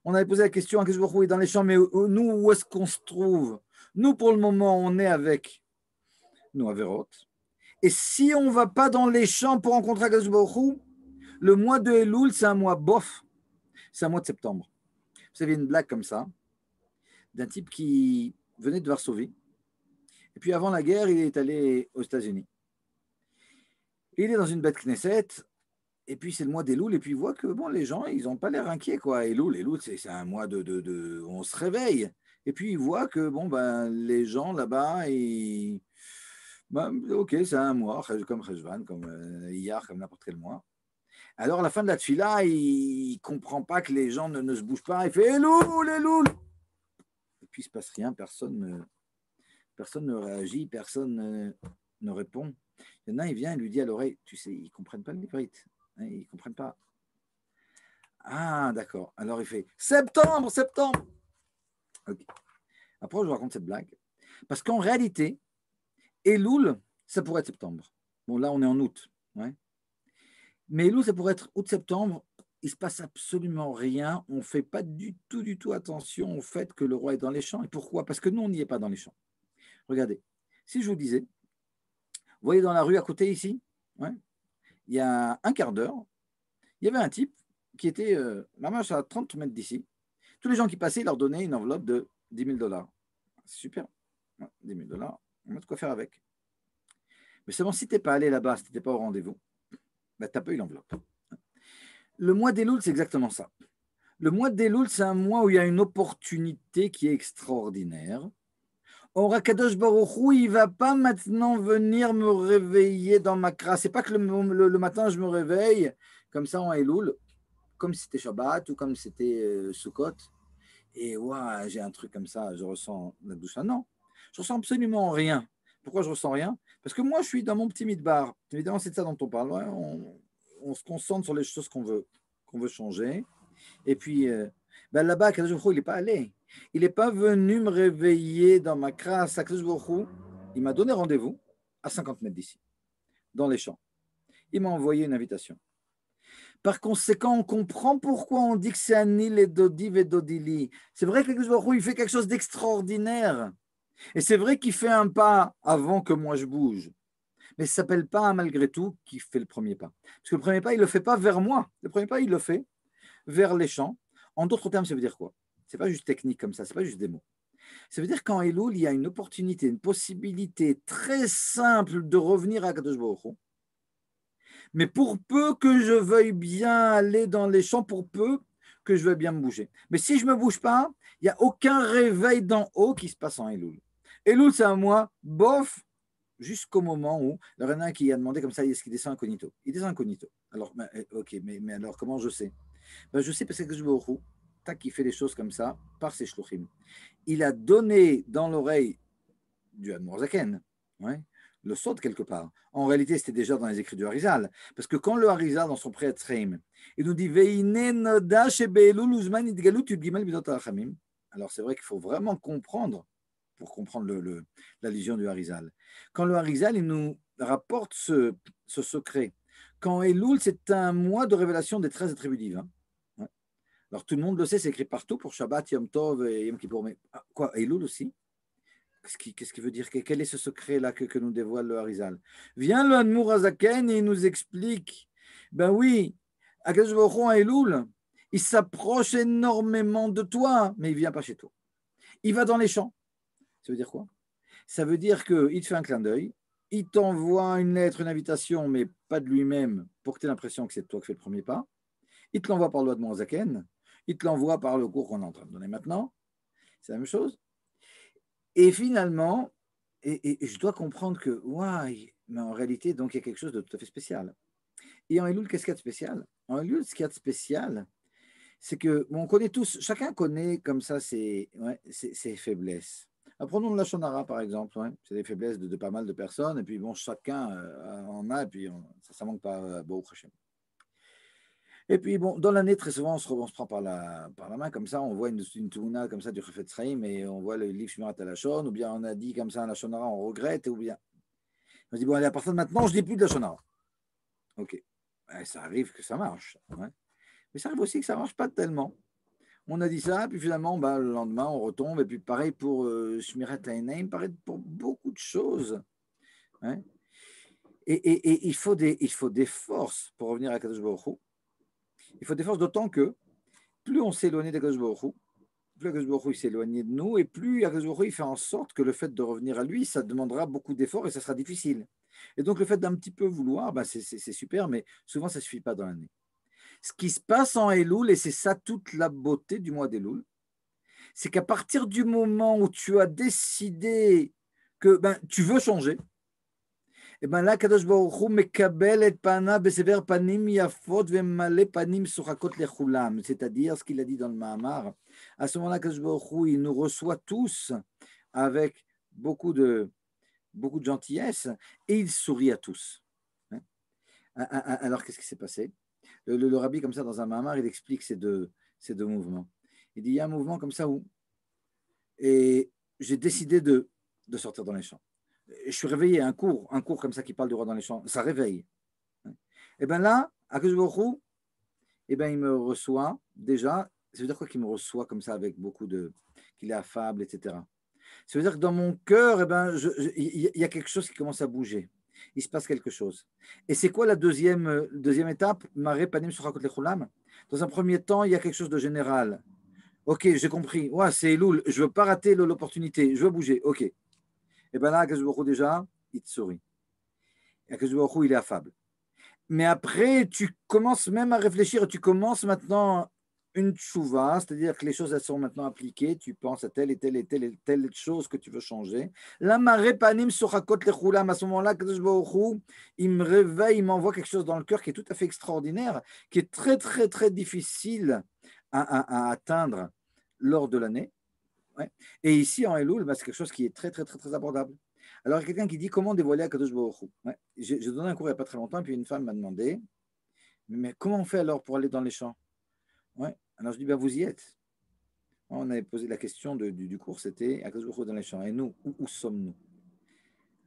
On avait posé la question, Akadosh Baruch Hu est dans les champs, mais nous, où est-ce qu'on se trouve? Nous, pour le moment, on est avec nous, à Vérot. Et si on ne va pas dans les champs pour rencontrer Akadosh Baruch Hu, le mois de Elul, c'est un mois bof. C'est un mois de septembre. Vous savez, une blague comme ça, d'un type qui venait de Varsovie. Et puis avant la guerre, il est allé aux États-Unis. Il est dans une bête Knesset. Et puis c'est le mois d'Elul. Et puis il voit que bon, les gens, ils n'ont pas l'air inquiets, quoi. Elul, c'est un mois on se réveille. Et puis il voit que bon, les gens là-bas, ok, c'est un mois, comme Cheshvan, comme Iyar, comme n'importe quel mois. Alors à la fin de la tfila, il ne comprend pas que les gens ne se bougent pas. Il fait Elul, Elul. Et puis il ne se passe rien, personne ne réagit, personne ne répond. Il y en a un, il vient, il lui dit à l'oreille, tu sais, ils ne comprennent pas le livrite. Ils ne comprennent pas. Ah, d'accord. Alors il fait septembre. Okay. Après, je vous raconte cette blague. Parce qu'en réalité, Elul, ça pourrait être septembre. Bon, là, on est en août. Ouais. Mais Elul, ça pourrait être août-septembre. Il ne se passe absolument rien. On ne fait pas du tout attention au fait que le roi est dans les champs. Et pourquoi? Parce que nous, on n'y est pas dans les champs. Regardez, si je vous disais, vous voyez dans la rue à côté ici, ouais, il y a un quart d'heure, il y avait un type qui était à 30 mètres d'ici. Tous les gens qui passaient, il leur donnaient une enveloppe de $10,000. C'est super. Ouais, $10,000, on a de quoi faire avec. Mais seulement si tu n'es pas allé là-bas, si tu n'étais pas au rendez-vous, tu n'as pas eu l'enveloppe. Le mois d'Elul, c'est exactement ça. Le mois d'Elul, c'est un mois où il y a une opportunité qui est extraordinaire. Or, Akadosh Baruch Hu, il ne va pas maintenant venir me réveiller dans ma crasse. Ce n'est pas que le matin, je me réveille comme ça en Elul, comme si c'était Shabbat ou comme si c'était Sukkot. Et j'ai un truc comme ça, je ressens la douche. Non, je ressens absolument rien. Pourquoi je ressens rien? Parce que moi, je suis dans mon petit midbar. Évidemment, c'est de ça dont on parle. Ouais, on se concentre sur les choses qu'on veut changer. Et puis, là-bas, Akadosh Baruch Hu, il n'est pas allé. Il n'est pas venu me réveiller dans ma crasse. Akadosh Baruch Hu, il m'a donné rendez-vous à 50 mètres d'ici, dans les champs. Il m'a envoyé une invitation. Par conséquent, on comprend pourquoi on dit que c'est Anil et Dodiv et Dodili. C'est vrai que Akadosh Baruch Hu, il fait quelque chose d'extraordinaire. Et c'est vrai qu'il fait un pas avant que moi je bouge. Mais ça ne s'appelle pas malgré tout qui fait le premier pas. Parce que le premier pas, il ne le fait pas vers moi. Le premier pas, il le fait vers les champs. En d'autres termes, ça veut dire quoi? Ce n'est pas juste technique comme ça, ce n'est pas juste des mots. Ça veut dire qu'en Elul, il y a une opportunité, une possibilité très simple de revenir à Kadosh Baruch Hu. Mais pour peu que je veuille bien aller dans les champs, pour peu que je veuille bien me bouger. Mais si je ne me bouge pas, il n'y a aucun réveil d'en haut qui se passe en Elul. Elul, c'est un mois, bof, jusqu'au moment où, il y en a un qui a demandé comme ça, est-ce qu'il descend incognito? Il descend incognito. Alors, ok, mais alors comment je sais? Ben, je sais parce que je vais au roux, tac, il fait les choses comme ça, par ses shluchim. Il a donné dans l'oreille du Admorazaken, ouais, le sot quelque part. En réalité, c'était déjà dans les écrits du Harizal. Parce que quand le Harizal, dans son prêt il nous dit alors c'est vrai qu'il faut vraiment comprendre, pour comprendre la légion du Harizal. Quand le Harizal, il nous rapporte ce secret, quand Elul, c'est un mois de révélation des 13 attributs divins. Ouais. Alors tout le monde le sait, c'est écrit partout pour Shabbat, Yom Tov et Yom Kippour. Mais quoi, Elul aussi? Qu'est-ce qui veut dire? Quel est ce secret-là que nous dévoile le Harizal? Vient le Admour Azaken et il nous explique, ben oui, Akadosh Baruch Hu, Elul, il s'approche énormément de toi, mais il ne vient pas chez toi. Il va dans les champs. Ça veut dire quoi? Ça veut dire qu'il te fait un clin d'œil, il t'envoie une lettre, une invitation, mais pas de lui-même, pour que tu aies l'impression que c'est toi qui fais le premier pas. Il te l'envoie par le Admour Azaken, il te l'envoie par le cours qu'on est en train de donner maintenant. C'est la même chose. Et finalement, et je dois comprendre que, ouais, mais en réalité, donc il y a quelque chose de tout à fait spécial. Et en Elul, qu'est-ce qu'il y a de spécial? En Elul, ce qu'il y a de spécial, c'est que, bon, on connaît tous, chacun connaît comme ça ses faiblesses. Prenons la Shonara, par exemple, ouais. C'est des faiblesses de pas mal de personnes, et puis bon, chacun en a, et puis ça ne manque pas beaucoup. Et puis, bon, dans l'année, très souvent, on se prend par la main, comme ça, on voit une touna comme ça du Chafetz Chaim, et on voit le livre Shmirat HaLashon, ou bien on a dit comme ça un Lashonara, on regrette, ou bien on se dit, bon, allez, à partir de maintenant, je ne dis plus de Lashonara. Ok. Ça arrive que ça marche. Ouais. Mais ça arrive aussi que ça ne marche pas tellement. On a dit ça, puis finalement, bah, le lendemain, on retombe, et puis pareil pour Shmirat HaEinaim, pareil pour beaucoup de choses. Ouais. Et il faut des forces pour revenir à Kadosh Baruch Hu. Il faut des forces, d'autant que plus on s'éloigne d'Akadosh Baruch Hu, plus Akadosh Baruch Hu s'éloigne de nous, et plus Akadosh Baruch Hu il fait en sorte que le fait de revenir à lui, ça demandera beaucoup d'efforts et ça sera difficile. Et donc le fait d'un petit peu vouloir, bah, c'est super, mais souvent ça ne suffit pas dans l'année. Ce qui se passe en Elul, et c'est ça toute la beauté du mois d'Elul, c'est qu'à partir du moment où tu as décidé que tu veux changer, et bien là, Kadosh Baruch Hu mekabel et pana besever panim yafot vemale panim surakot lechulam, c'est-à-dire ce qu'il a dit dans le Mahamar. À ce moment-là, Kadosh Baruch Hu, il nous reçoit tous avec beaucoup de gentillesse et il sourit à tous. Alors, qu'est-ce qui s'est passé? Le rabbi, comme ça, dans un Mahamar, il explique ces deux mouvements. Il dit, il y a un mouvement comme ça où et j'ai décidé de sortir dans les champs. Je suis réveillé, un cours comme ça qui parle du roi dans les champs, ça réveille. Et bien là, Akadosh Baruch Hu, il me reçoit déjà, ça veut dire quoi qu'il me reçoit comme ça avec beaucoup qu'il est affable, etc. Ça veut dire que dans mon cœur, il y a quelque chose qui commence à bouger. Il se passe quelque chose. Et c'est quoi la deuxième étape? Maré panim surakot lechulam. Dans un premier temps, il y a quelque chose de général. Ok, j'ai compris. Ouais, c'est Elul, je ne veux pas rater l'opportunité, je veux bouger. Ok. Et bien là, Akadosh Baruch Hu, déjà, il te sourit. Akadosh Baruch Hu, il est affable. Mais après, tu commences même à réfléchir et tu commences maintenant une tchouva, c'est-à-dire que les choses elles sont maintenant appliquées, tu penses à telle et telle et telle et telle chose que tu veux changer. La marée panim sochakot lechulam, à ce moment-là, Kadosh Baruch Hu, il me réveille, il m'envoie quelque chose dans le cœur qui est tout à fait extraordinaire, qui est très, très, très difficile à atteindre lors de l'année. Ouais. Et ici, en Elul, c'est quelque chose qui est très, très, très, très abordable. Alors, il y a quelqu'un qui dit comment dévoiler Akadosh Baruch Hu. Ouais. J'ai donné un cours il n'y a pas très longtemps, puis une femme m'a demandé mais comment on fait alors pour aller dans les champs? Ouais. Alors, je dis vous y êtes. On avait posé la question du cours, c'était Akadosh Baruch Hu dans les champs. Et nous, où sommes-nous?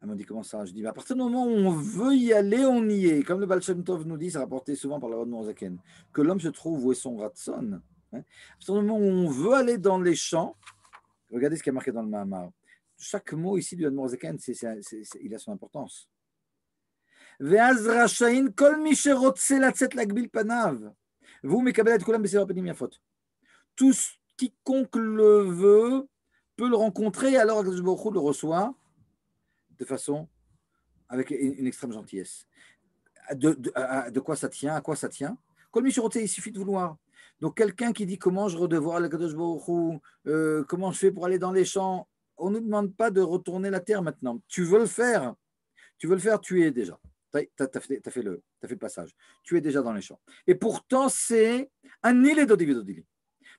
Elle m'a dit comment ça? Je dis à partir du moment où on veut y aller, on y est. Comme le Baal Shem Tov nous dit, c'est rapporté souvent par la Rod Morazaken, que l'homme se trouve où est son ratson. À partir du moment où on veut aller dans les champs, regardez ce qui est marqué dans le Mahamar. chaque mot ici du Admor Zaken, il a son importance. Tous, quiconque le veut peut le rencontrer, alors Akadosh Baruch Hu le reçoit de façon avec une extrême gentillesse. De quoi ça tient? À quoi ça tient? Kol mi shirotse, il suffit de vouloir. Donc quelqu'un qui dit comment je redevoir le Akadosh Baruch Hu, comment je fais pour aller dans les champs, on ne nous demande pas de retourner la terre maintenant. Tu veux le faire, tu y es déjà. Tu as fait le passage. Tu es déjà dans les champs. Et pourtant, c'est un île d'Odili.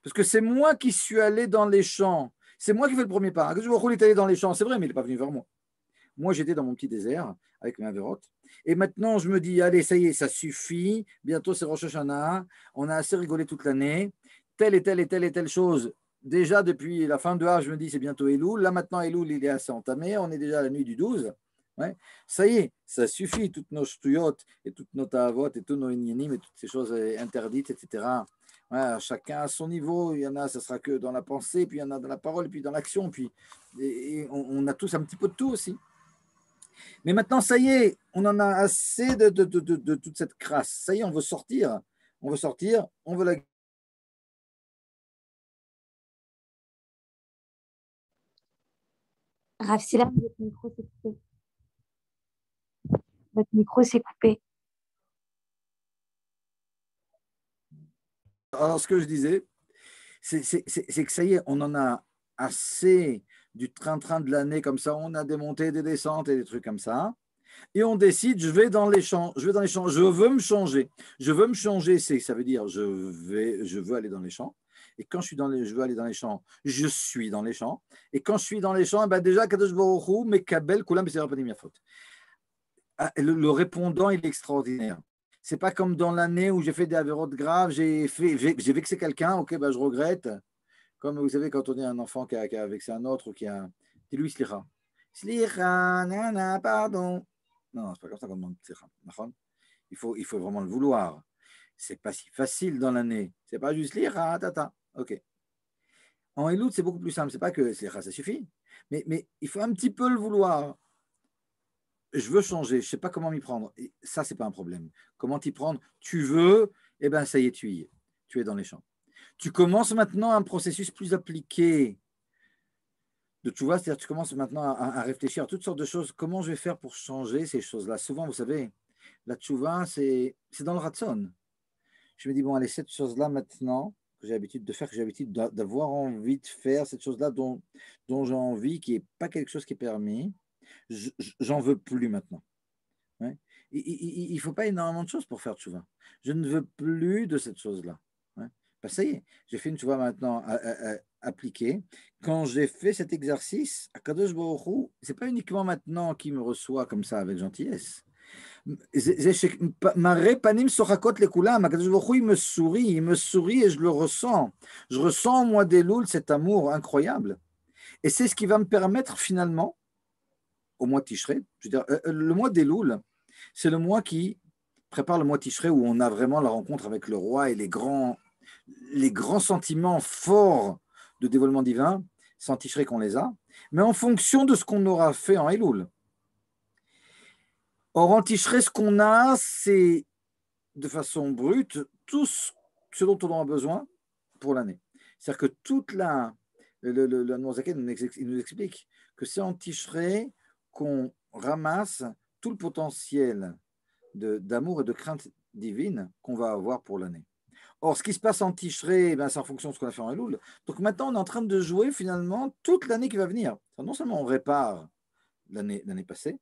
Parce que c'est moi qui suis allé dans les champs. C'est moi qui fais le premier pas. Akadosh Baruch Hu est allé dans les champs, c'est vrai, mais il n'est pas venu vers moi. Moi, j'étais dans mon petit désert avec mes avérotes. Et maintenant, je me dis, allez, ça y est, ça suffit. Bientôt, c'est Rosh Hashanah. On a assez rigolé toute l'année. Telle et telle chose. Déjà, depuis la fin de Har, je me dis, c'est bientôt Elul. Là, maintenant, Elul, il est assez entamé. On est déjà à la nuit du 12. Ouais. Ça y est, ça suffit. Toutes nos shtuyot et toutes nos ta'avot et tous nos inyanim et toutes ces choses interdites, etc. Ouais, chacun à son niveau. Il y en a, ça sera que dans la pensée, puis il y en a dans la parole, puis dans l'action. Puis on a tous un petit peu de tout aussi. Mais maintenant, ça y est, on en a assez de toute cette crasse. Ça y est, on veut sortir. On veut la... Rav Silam, votre micro s'est coupé. Alors, ce que je disais, c'est que ça y est, on en a assez du train-train de l'année comme ça. On a des montées, des descentes et des trucs comme ça. Et on décide, je vais dans les champs, je veux me changer. Ça veut dire je veux aller dans les champs. Et quand je veux aller dans les champs, je suis dans les champs. Et quand je suis dans les champs, ben déjà, Kadosh Baruch Hu, Mekabel, Kulam, c'est pas ma faute. Le répondant, il est extraordinaire. C'est pas comme dans l'année où j'ai fait des avérotes graves, j'ai vexé quelqu'un, ok, ben je regrette. Comme vous savez, quand on est un enfant qui a vexé un autre ou qui a. Dis-lui, Slicha. Slicha, nana, pardon. Non, c'est pas comme ça qu'on demande Slicha. Il faut vraiment le vouloir. C'est pas si facile dans l'année. C'est pas juste Slicha, tata. Ok. En Elout, c'est beaucoup plus simple. C'est pas que Slicha, ça suffit. Mais il faut un petit peu le vouloir. Je veux changer, je ne sais pas comment m'y prendre. Et ça, ce n'est pas un problème. Comment t'y prendre? Tu veux, eh bien, ça y est, tu y es. Tu es dans les champs. Tu commences maintenant un processus plus appliqué de tchouva, c'est-à-dire tu commences maintenant à réfléchir à toutes sortes de choses. Comment je vais faire pour changer ces choses-là? Souvent, vous savez, la tchouva, c'est dans le ratson. Je me dis, bon, allez, cette chose-là maintenant, que j'ai l'habitude de faire, que j'ai l'habitude d'avoir envie de faire, cette chose-là dont j'ai envie, qui n'est pas quelque chose qui est permis, j'en veux plus maintenant. Ouais. Il ne faut pas énormément de choses pour faire tchouva. Je ne veux plus de cette chose-là. Ouais. Ben, ça y est, j'ai fait une tchouva maintenant appliquée. Quand j'ai fait cet exercice, Akadosh Baruch Hu, ce n'est pas uniquement maintenant qu'il me reçoit comme ça avec gentillesse. Maré panim sochakot lekulam, Akadosh Baruch Hu, il me sourit et je le ressens. Je ressens en moi d'Elul cet amour incroyable. Et c'est ce qui va me permettre finalement, au mois de Tishrei, je veux dire, le mois d'Elul, c'est le mois qui prépare le mois Tishrei où on a vraiment la rencontre avec le roi et les grands sentiments forts de dévoilement divin. C'est en Tishrei qu'on les a, mais en fonction de ce qu'on aura fait en Elul. Or, en Tishrei, ce qu'on a, c'est de façon brute tout ce dont on aura besoin pour l'année. C'est-à-dire que toute la Noirzaken nous explique que c'est en Tishrei qu'on ramasse tout le potentiel d'amour et de crainte divine qu'on va avoir pour l'année. Or, ce qui se passe en Tishrei, c'est en fonction de ce qu'on a fait en Elul. Donc maintenant, on est en train de jouer finalement toute l'année qui va venir. Non seulement on répare l'année passée,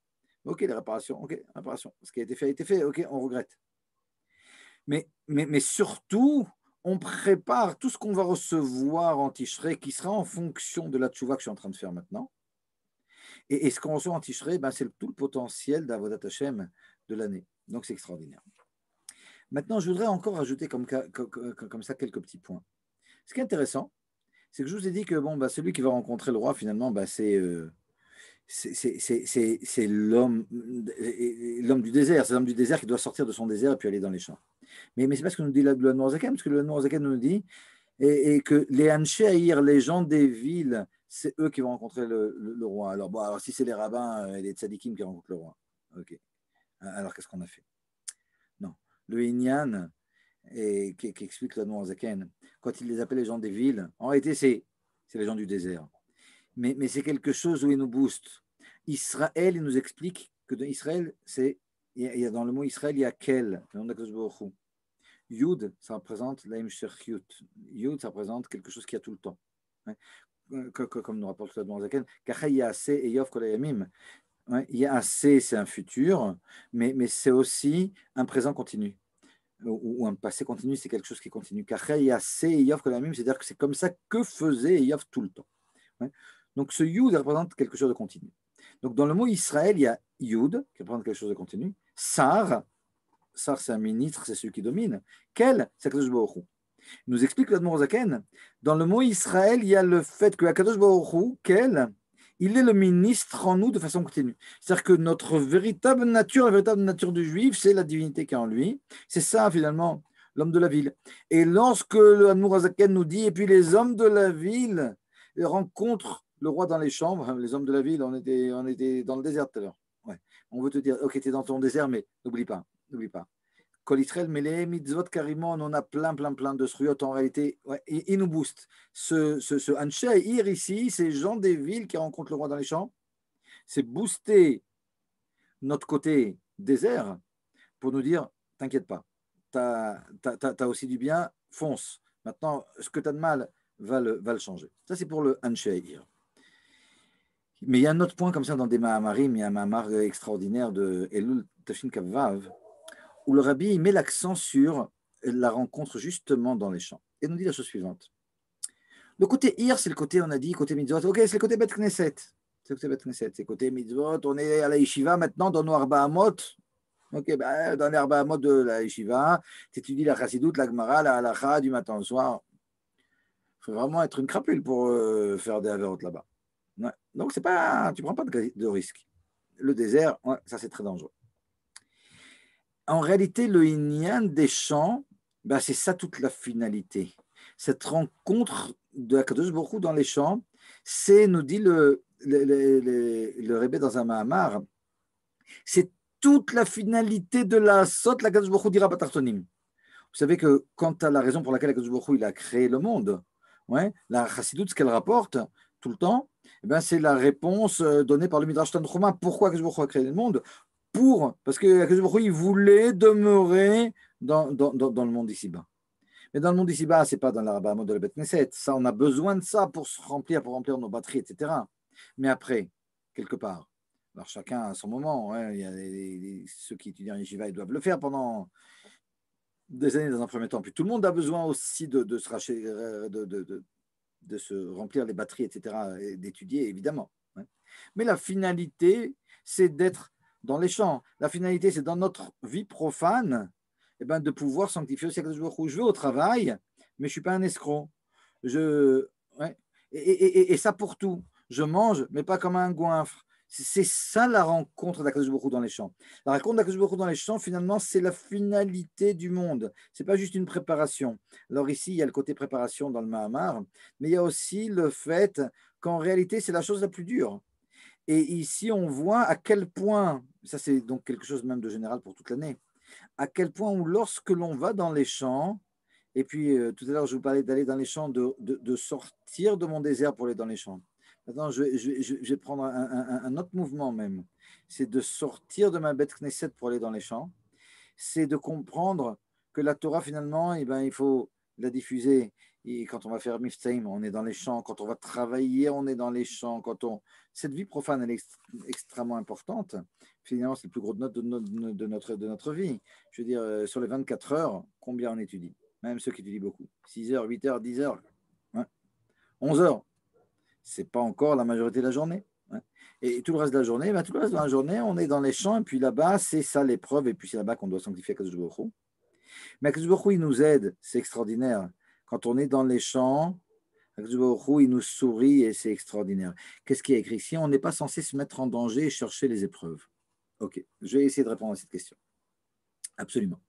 ok, les réparations, ok, réparation. Ce qui a été fait, ok, on regrette. Mais surtout, on prépare tout ce qu'on va recevoir en Tishrei qui sera en fonction de la tchouva que je suis en train de faire maintenant. Et ce qu'on reçoit en Tishrei, c'est tout le potentiel d'Avodat Hashem de l'année. Donc, c'est extraordinaire. Maintenant, je voudrais encore ajouter comme ça quelques petits points. Ce qui est intéressant, c'est que je vous ai dit que celui qui va rencontrer le roi, finalement, c'est l'homme du désert. C'est l'homme du désert qui doit sortir de son désert et puis aller dans les champs. Mais c'est pas ce que nous dit le Noirzaken, parce que le Noirzaken nous dit et que les Anshe Haïr, les gens des villes, c'est eux qui vont rencontrer le roi. Alors, bon, alors si c'est les rabbins et les tzadikim qui rencontrent le roi, ok. Alors qu'est-ce qu'on a fait? Non. Le Inyan, qui explique le nom Zaken, quand il les appelle les gens des villes, en réalité, c'est les gens du désert. Mais c'est quelque chose où il nous booste. Israël, il nous explique que dans Israël, il y a dans le mot Israël, il y a Kel, le nom d'Akadosh Baruch Hu. Yud, ça représente l'Aim Sherchut. Yud, ça représente quelque chose qui a tout le temps. Comme nous rapporte le Zaken, Kachai Yaase et Yov Kolayamim. Yaase, c'est un futur, mais c'est aussi un présent continu. Ou un passé continu, c'est quelque chose qui continue. Kachai Yaase et Yov Kolayamim, c'est-à-dire que c'est comme ça que faisait Yov tout le temps. Donc ce Yud représente quelque chose de continu. Donc dans le mot Israël, il y a Yud, qui représente quelque chose de continu. Sar, c'est un ministre, c'est celui qui domine. Kel, c'est Akadosh Baruch Hu. Il nous explique l'Admor Zaken. Dans le mot Israël, il y a le fait que Akadosh Baruch Hu, Kel, il est le ministre en nous de façon continue. C'est-à-dire que notre véritable nature, la véritable nature du juif, c'est la divinité qui est en lui. C'est ça finalement, l'homme de la ville. Et lorsque l'Admor Zaken nous dit, et puis les hommes de la ville rencontrent le roi dans les chambres, les hommes de la ville, on était dans le désert tout à l'heure. Ouais. On veut te dire, ok, tu es dans ton désert, mais n'oublie pas. Kol Israël, mais les mitzvot carrément, on en a plein de sruyot en réalité. Ouais, il nous booste. Ce Anshe Ir ici, ces gens des villes qui rencontrent le roi dans les champs, c'est booster notre côté désert pour nous dire, t'inquiète pas, t'as aussi du bien, fonce. Maintenant, ce que tu as de mal va le changer. Ça, c'est pour le Anshe Ir. Mais il y a un autre point comme ça dans des Mahamarim, il y a un Mahamar extraordinaire de Elul Tafshin Kavav, où le rabbi il met l'accent sur la rencontre justement dans les champs. Et nous dit la chose suivante. Le côté Ir, c'est le côté, on a dit, côté mitzvot. Ok, c'est le côté Bet Knesset. C'est le côté Bet Knesset. C'est le côté mitzvot. On est à la yeshiva maintenant dans nos Arba Hamot. Ok, dans les Arba Hamot de la yeshiva, tu étudies la chassidoute, la gemara, la halacha du matin au soir. Il faut vraiment être une crapule pour faire des averot là-bas. Ouais. Donc, tu ne prends pas de risque. Le désert, ouais, ça c'est très dangereux. En réalité, le Inyan des champs, c'est ça toute la finalité. Cette rencontre de Akadosh Baruch Hu dans les champs, c'est, nous dit le Rebbe dans un Mahamar, c'est toute la finalité de la sot, la Akadosh Baruch Hu dira Batartonim. Vous savez que quant à la raison pour laquelle Akadosh Baruch Hu il a créé le monde, ouais, la Chassidoute, ce qu'elle rapporte tout le temps, c'est la réponse donnée par le Midrash Tanchuma. Pourquoi Akadosh Baruch Hu a créé le monde? Parce que Akadosh Baruch Hu, il voulait demeurer dans le monde ici-bas. Mais dans le monde ici-bas, ce n'est pas dans la Rabba de la Beth Knesset. Ça, on a besoin de ça pour remplir nos batteries, etc. Mais après, quelque part, alors chacun a son moment. Hein, il y a ceux qui étudient en yeshiva, ils doivent le faire pendant des années dans un premier temps. Puis tout le monde a besoin aussi de se racheter, de se remplir les batteries, etc. Et d'étudier, évidemment. Hein. Mais la finalité, c'est d'être dans les champs. La finalité, c'est dans notre vie profane, de pouvoir sanctifier aussi Akadosh Baruch Hu. Je vais au travail, mais je ne suis pas un escroc. Et ça pour tout. Je mange, mais pas comme un goinfre. C'est ça la rencontre d'Akadosh Baruch Hu dans les champs. La rencontre d'Akadosh Baruch Hu dans les champs, finalement, c'est la finalité du monde. Ce n'est pas juste une préparation. Alors ici, il y a le côté préparation dans le Mahamar, mais il y a aussi le fait qu'en réalité, c'est la chose la plus dure. Et ici, on voit à quel point, ça c'est donc quelque chose même de général pour toute l'année, à quel point où lorsque l'on va dans les champs, et puis tout à l'heure je vous parlais d'aller dans les champs, de sortir de mon désert pour aller dans les champs. Maintenant, je vais prendre un autre mouvement même, c'est de sortir de ma bête Knesset pour aller dans les champs, c'est de comprendre que la Torah finalement, il faut la diffuser. Et quand on va faire Miftaim, on est dans les champs. Quand on va travailler, on est dans les champs. Cette vie profane, elle est extrêmement importante. Finalement, c'est le plus gros de notre vie. Je veux dire, sur les 24 heures, combien on étudie? Même ceux qui étudient beaucoup. 6 heures, 8 heures, 10 heures, 11 heures. Ce n'est pas encore la majorité de la journée. Et tout le reste de la journée, tout le reste de la journée, on est dans les champs. Et puis là-bas, c'est ça l'épreuve. Et puis c'est là-bas qu'on doit sanctifier Akadosh Baruch Hu. Mais Akadosh Baruch Hu, il nous aide. C'est extraordinaire. Quand on est dans les champs, Akadosh Baruch Hu, il nous sourit et c'est extraordinaire. Qu'est-ce qui est écrit ici? On n'est pas censé se mettre en danger et chercher les épreuves. Ok, je vais essayer de répondre à cette question. Absolument.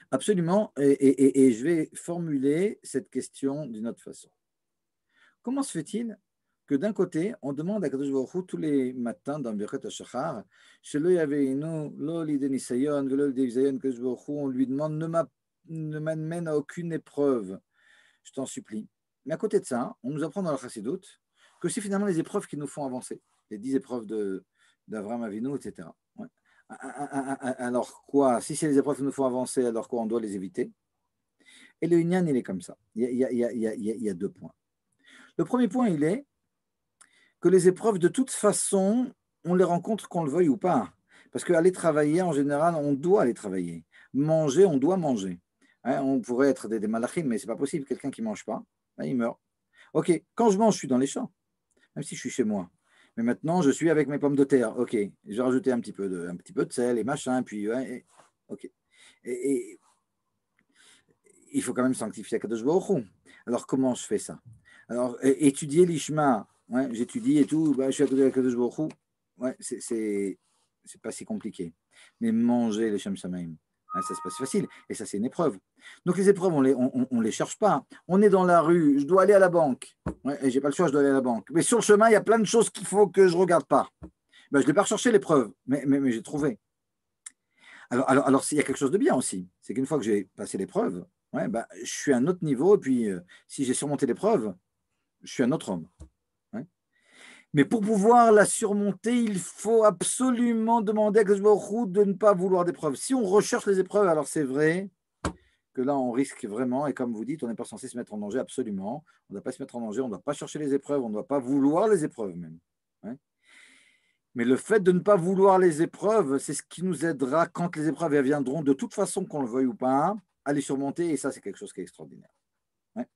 Absolument. Et je vais formuler cette question d'une autre façon. Comment se fait-il que d'un côté, on demande à Kadosh Baruch Hu tous les matins dans Birkat HaShachar, Shelo Yaveinu, Lo Lide Nisayon, Velo Lide Bizayon, Kadosh Baruch Hu, on lui demande ne m'amène à aucune épreuve, je t'en supplie. Mais à côté de ça, on nous apprend dans la Chassidut que c'est finalement les épreuves qui nous font avancer, les 10 épreuves d'Avraham Avinu, etc. Ouais. Alors quoi, si c'est les épreuves qui nous font avancer, alors quoi, on doit les éviter. Et le Inyan, il est comme ça. Il y a 2 points. Le premier point, il est que les épreuves, de toute façon, on les rencontre qu'on le veuille ou pas. Parce qu'aller travailler, en général, on doit aller travailler. Manger, on doit manger. Hein, on pourrait être des malachim, mais ce n'est pas possible. Quelqu'un qui ne mange pas, hein, il meurt. Ok, quand je mange, je suis dans les champs, même si je suis chez moi. Mais maintenant, je suis avec mes pommes de terre. Ok, je vais rajouter un petit peu de sel et machin, puis ok. Et il faut quand même sanctifier Kadosh Baruch Hu. Alors, comment je fais ça? Alors, étudier l'Ishma, ouais, j'étudie et tout, bah, je suis à côté de Kadosh Baruch Hu, ouais, c'est pas si compliqué. Mais manger les Shem Shamaim, hein, ça, c'est pas si facile. Et ça, c'est une épreuve. Donc, les épreuves, on les cherche pas. On est dans la rue, je dois aller à la banque. Ouais, et j'ai pas le choix, je dois aller à la banque. Mais sur le chemin, il y a plein de choses qu'il faut que je regarde pas. Ben, je ne l'ai pas recherché l'épreuve, mais j'ai trouvé. Alors, il y a quelque chose de bien aussi. C'est qu'une fois que j'ai passé l'épreuve, ouais, bah, je suis à un autre niveau. Et puis, si j'ai surmonté l'épreuve, je suis un autre homme. Ouais. Mais pour pouvoir la surmonter, il faut absolument demander à Kadosh Baruch Hu de ne pas vouloir d'épreuves. Si on recherche les épreuves, alors c'est vrai que là, on risque vraiment. Et comme vous dites, on n'est pas censé se mettre en danger absolument. On ne doit pas se mettre en danger, on ne doit pas chercher les épreuves, on ne doit pas vouloir les épreuves même. Ouais. Mais le fait de ne pas vouloir les épreuves, c'est ce qui nous aidera quand les épreuves viendront, de toute façon, qu'on le veuille ou pas, à les surmonter. Et ça, c'est quelque chose qui est extraordinaire. Ouais.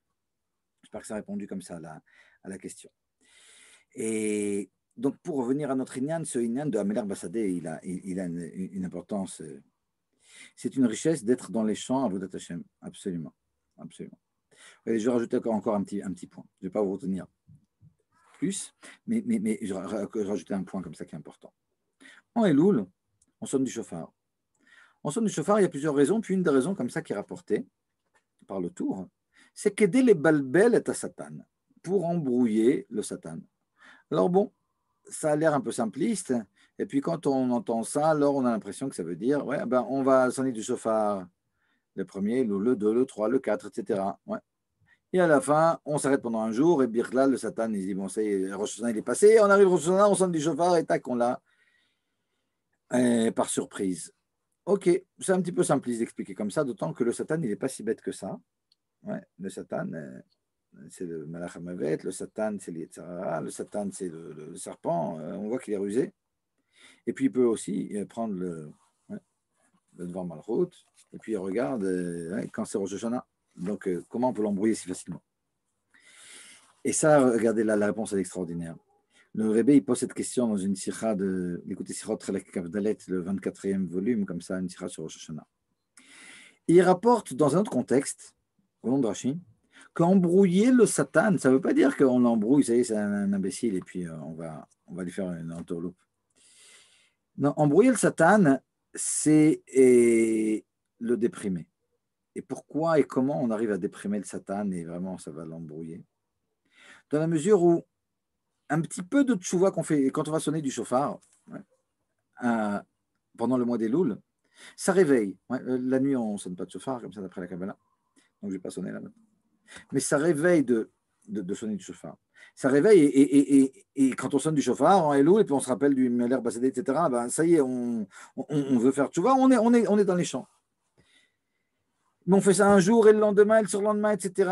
J'espère que ça a répondu comme ça à la question. Et donc, pour revenir à notre Inyan, ce Inyan de Améler Bassadeh, il a une importance. C'est une richesse d'être dans les champs à Avodat Hashem. Absolument. Absolument. Et je vais rajouter encore un petit point. Je ne vais pas vous retenir plus, mais je vais rajouter un point comme ça qui est important. En Elul, on sonne du chauffard. En sonne du chauffard, il y a plusieurs raisons, puis une des raisons comme ça qui est rapportée par le tour, c'est qu'aider les balbel est à Satan, pour embrouiller le Satan. Alors bon, ça a l'air un peu simpliste, et puis quand on entend ça, alors on a l'impression que ça veut dire, ouais, ben on va sonner du chauffard, le premier, le 2, le 3, le 4, etc. Ouais. Et à la fin, on s'arrête pendant un jour, et Birla, le Satan, il dit, bon, ça y est, Rosh Hashanah, il est passé, on arrive au Rosh Hashanah, on sonne du chauffard, et tac, on l'a, par surprise. Ok, c'est un petit peu simpliste d'expliquer comme ça, d'autant que le Satan, il n'est pas si bête que ça. Ouais, le Satan, c'est le Malach HaMavet, le Satan, c'est l'Yetzirah, le Satan, c'est le serpent, on voit qu'il est rusé. Et puis, il peut aussi prendre le Dvar Malchut, et puis il regarde quand c'est Rosh Hashanah. Donc, comment on peut l'embrouiller si facilement? Et ça, regardez, la réponse est extraordinaire. Le Rebbe, il pose cette question dans une sikha de l'écouter Sichot Chelek Kavdalet, le 24e volume, comme ça, une sikha sur Rosh Hashanah. Et il rapporte dans un autre contexte, au nom de Rashi, qu'embrouiller le Satan, ça ne veut pas dire qu'on l'embrouille, ça y est, c'est un imbécile, et puis on va lui faire une entourloupe. Non, embrouiller le Satan, c'est le déprimer. Et pourquoi et comment on arrive à déprimer le Satan et vraiment ça va l'embrouiller? Dans la mesure où un petit peu de tchouva qu'on fait quand on va sonner du chauffard, ouais, pendant le mois des Louls, ça réveille. Ouais, la nuit, on ne sonne pas de chauffard, comme ça, d'après la Kabbalah. Donc, je ne vais pas sonner là maintenant. Mais ça réveille de sonner du chauffard. Ça réveille, et quand on sonne du chauffard, en Elul, et puis on se rappelle du Meler Bassadeh, etc., ben, ça y est, on veut faire tchouva, on est dans les champs. Mais on fait ça un jour, et le lendemain, et le surlendemain, etc.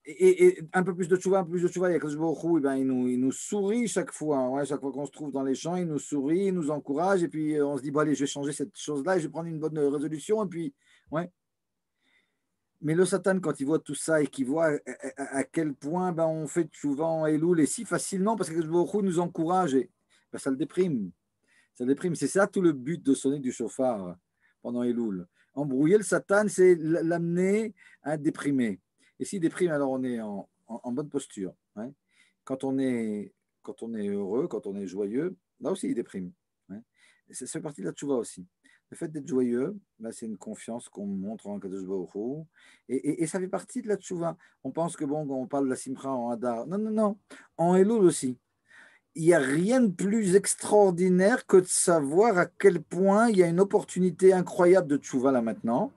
Et un peu plus de tchouva, il y a Kadosh Baruch Hu, il nous sourit chaque fois. Ouais, chaque fois qu'on se trouve dans les champs, il nous sourit, il nous encourage, et puis on se dit, bon, allez, je vais changer cette chose-là, et je vais prendre une bonne résolution, et puis, ouais. Mais le Satan, quand il voit tout ça et qu'il voit à quel point ben, on fait tchouva en Elul et si facilement, parce que Kadosh Baruch Hu nous encourage, et, ben, ça le déprime. Ça le déprime. C'est ça tout le but de sonner du chauffard pendant Elul. Embrouiller le Satan, c'est l'amener à déprimer. Et s'il déprime, alors on est en bonne posture. Hein. Quand on est heureux, quand on est joyeux, là aussi il déprime. Hein. Ça fait partie de la tchouva aussi. Le fait d'être joyeux, ben, c'est une confiance qu'on montre en Kadosh Baruch Hu. Et ça fait partie de la tchouva. On pense que bon, quand on parle de la simcha en Hadar, non, non, non, en Elul aussi. Il n'y a rien de plus extraordinaire que de savoir à quel point il y a une opportunité incroyable de tchouva là maintenant,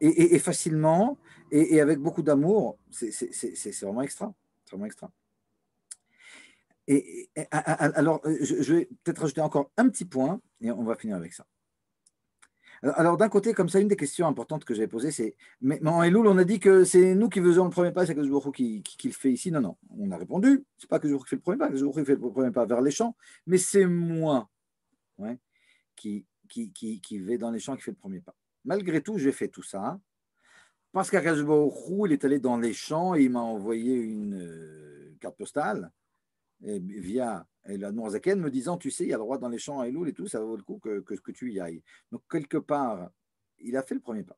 et facilement, et avec beaucoup d'amour. C'est vraiment extra. C'est vraiment extra. Alors, je vais peut-être rajouter encore un petit point, et on va finir avec ça. Alors, d'un côté, comme ça, une des questions importantes que j'avais posées, c'est mais en Elul, on a dit que c'est nous qui faisons le premier pas, c'est que Baruch Hu qui le fait ici. Non, non, on a répondu, c'est pas que Baruch Hu fait le premier pas, que Baruch Hu fait le premier pas vers les champs, mais c'est moi, ouais, qui vais dans les champs, qui fait le premier pas. Malgré tout, j'ai fait tout ça, parce qu'Akadosh Baruch Hu, il est allé dans les champs et il m'a envoyé une carte postale via la Noirzaken me disant, tu sais, il y a le droit dans les champs à Elul et tout, ça vaut le coup que tu y ailles. Donc, quelque part, il a fait le premier pas.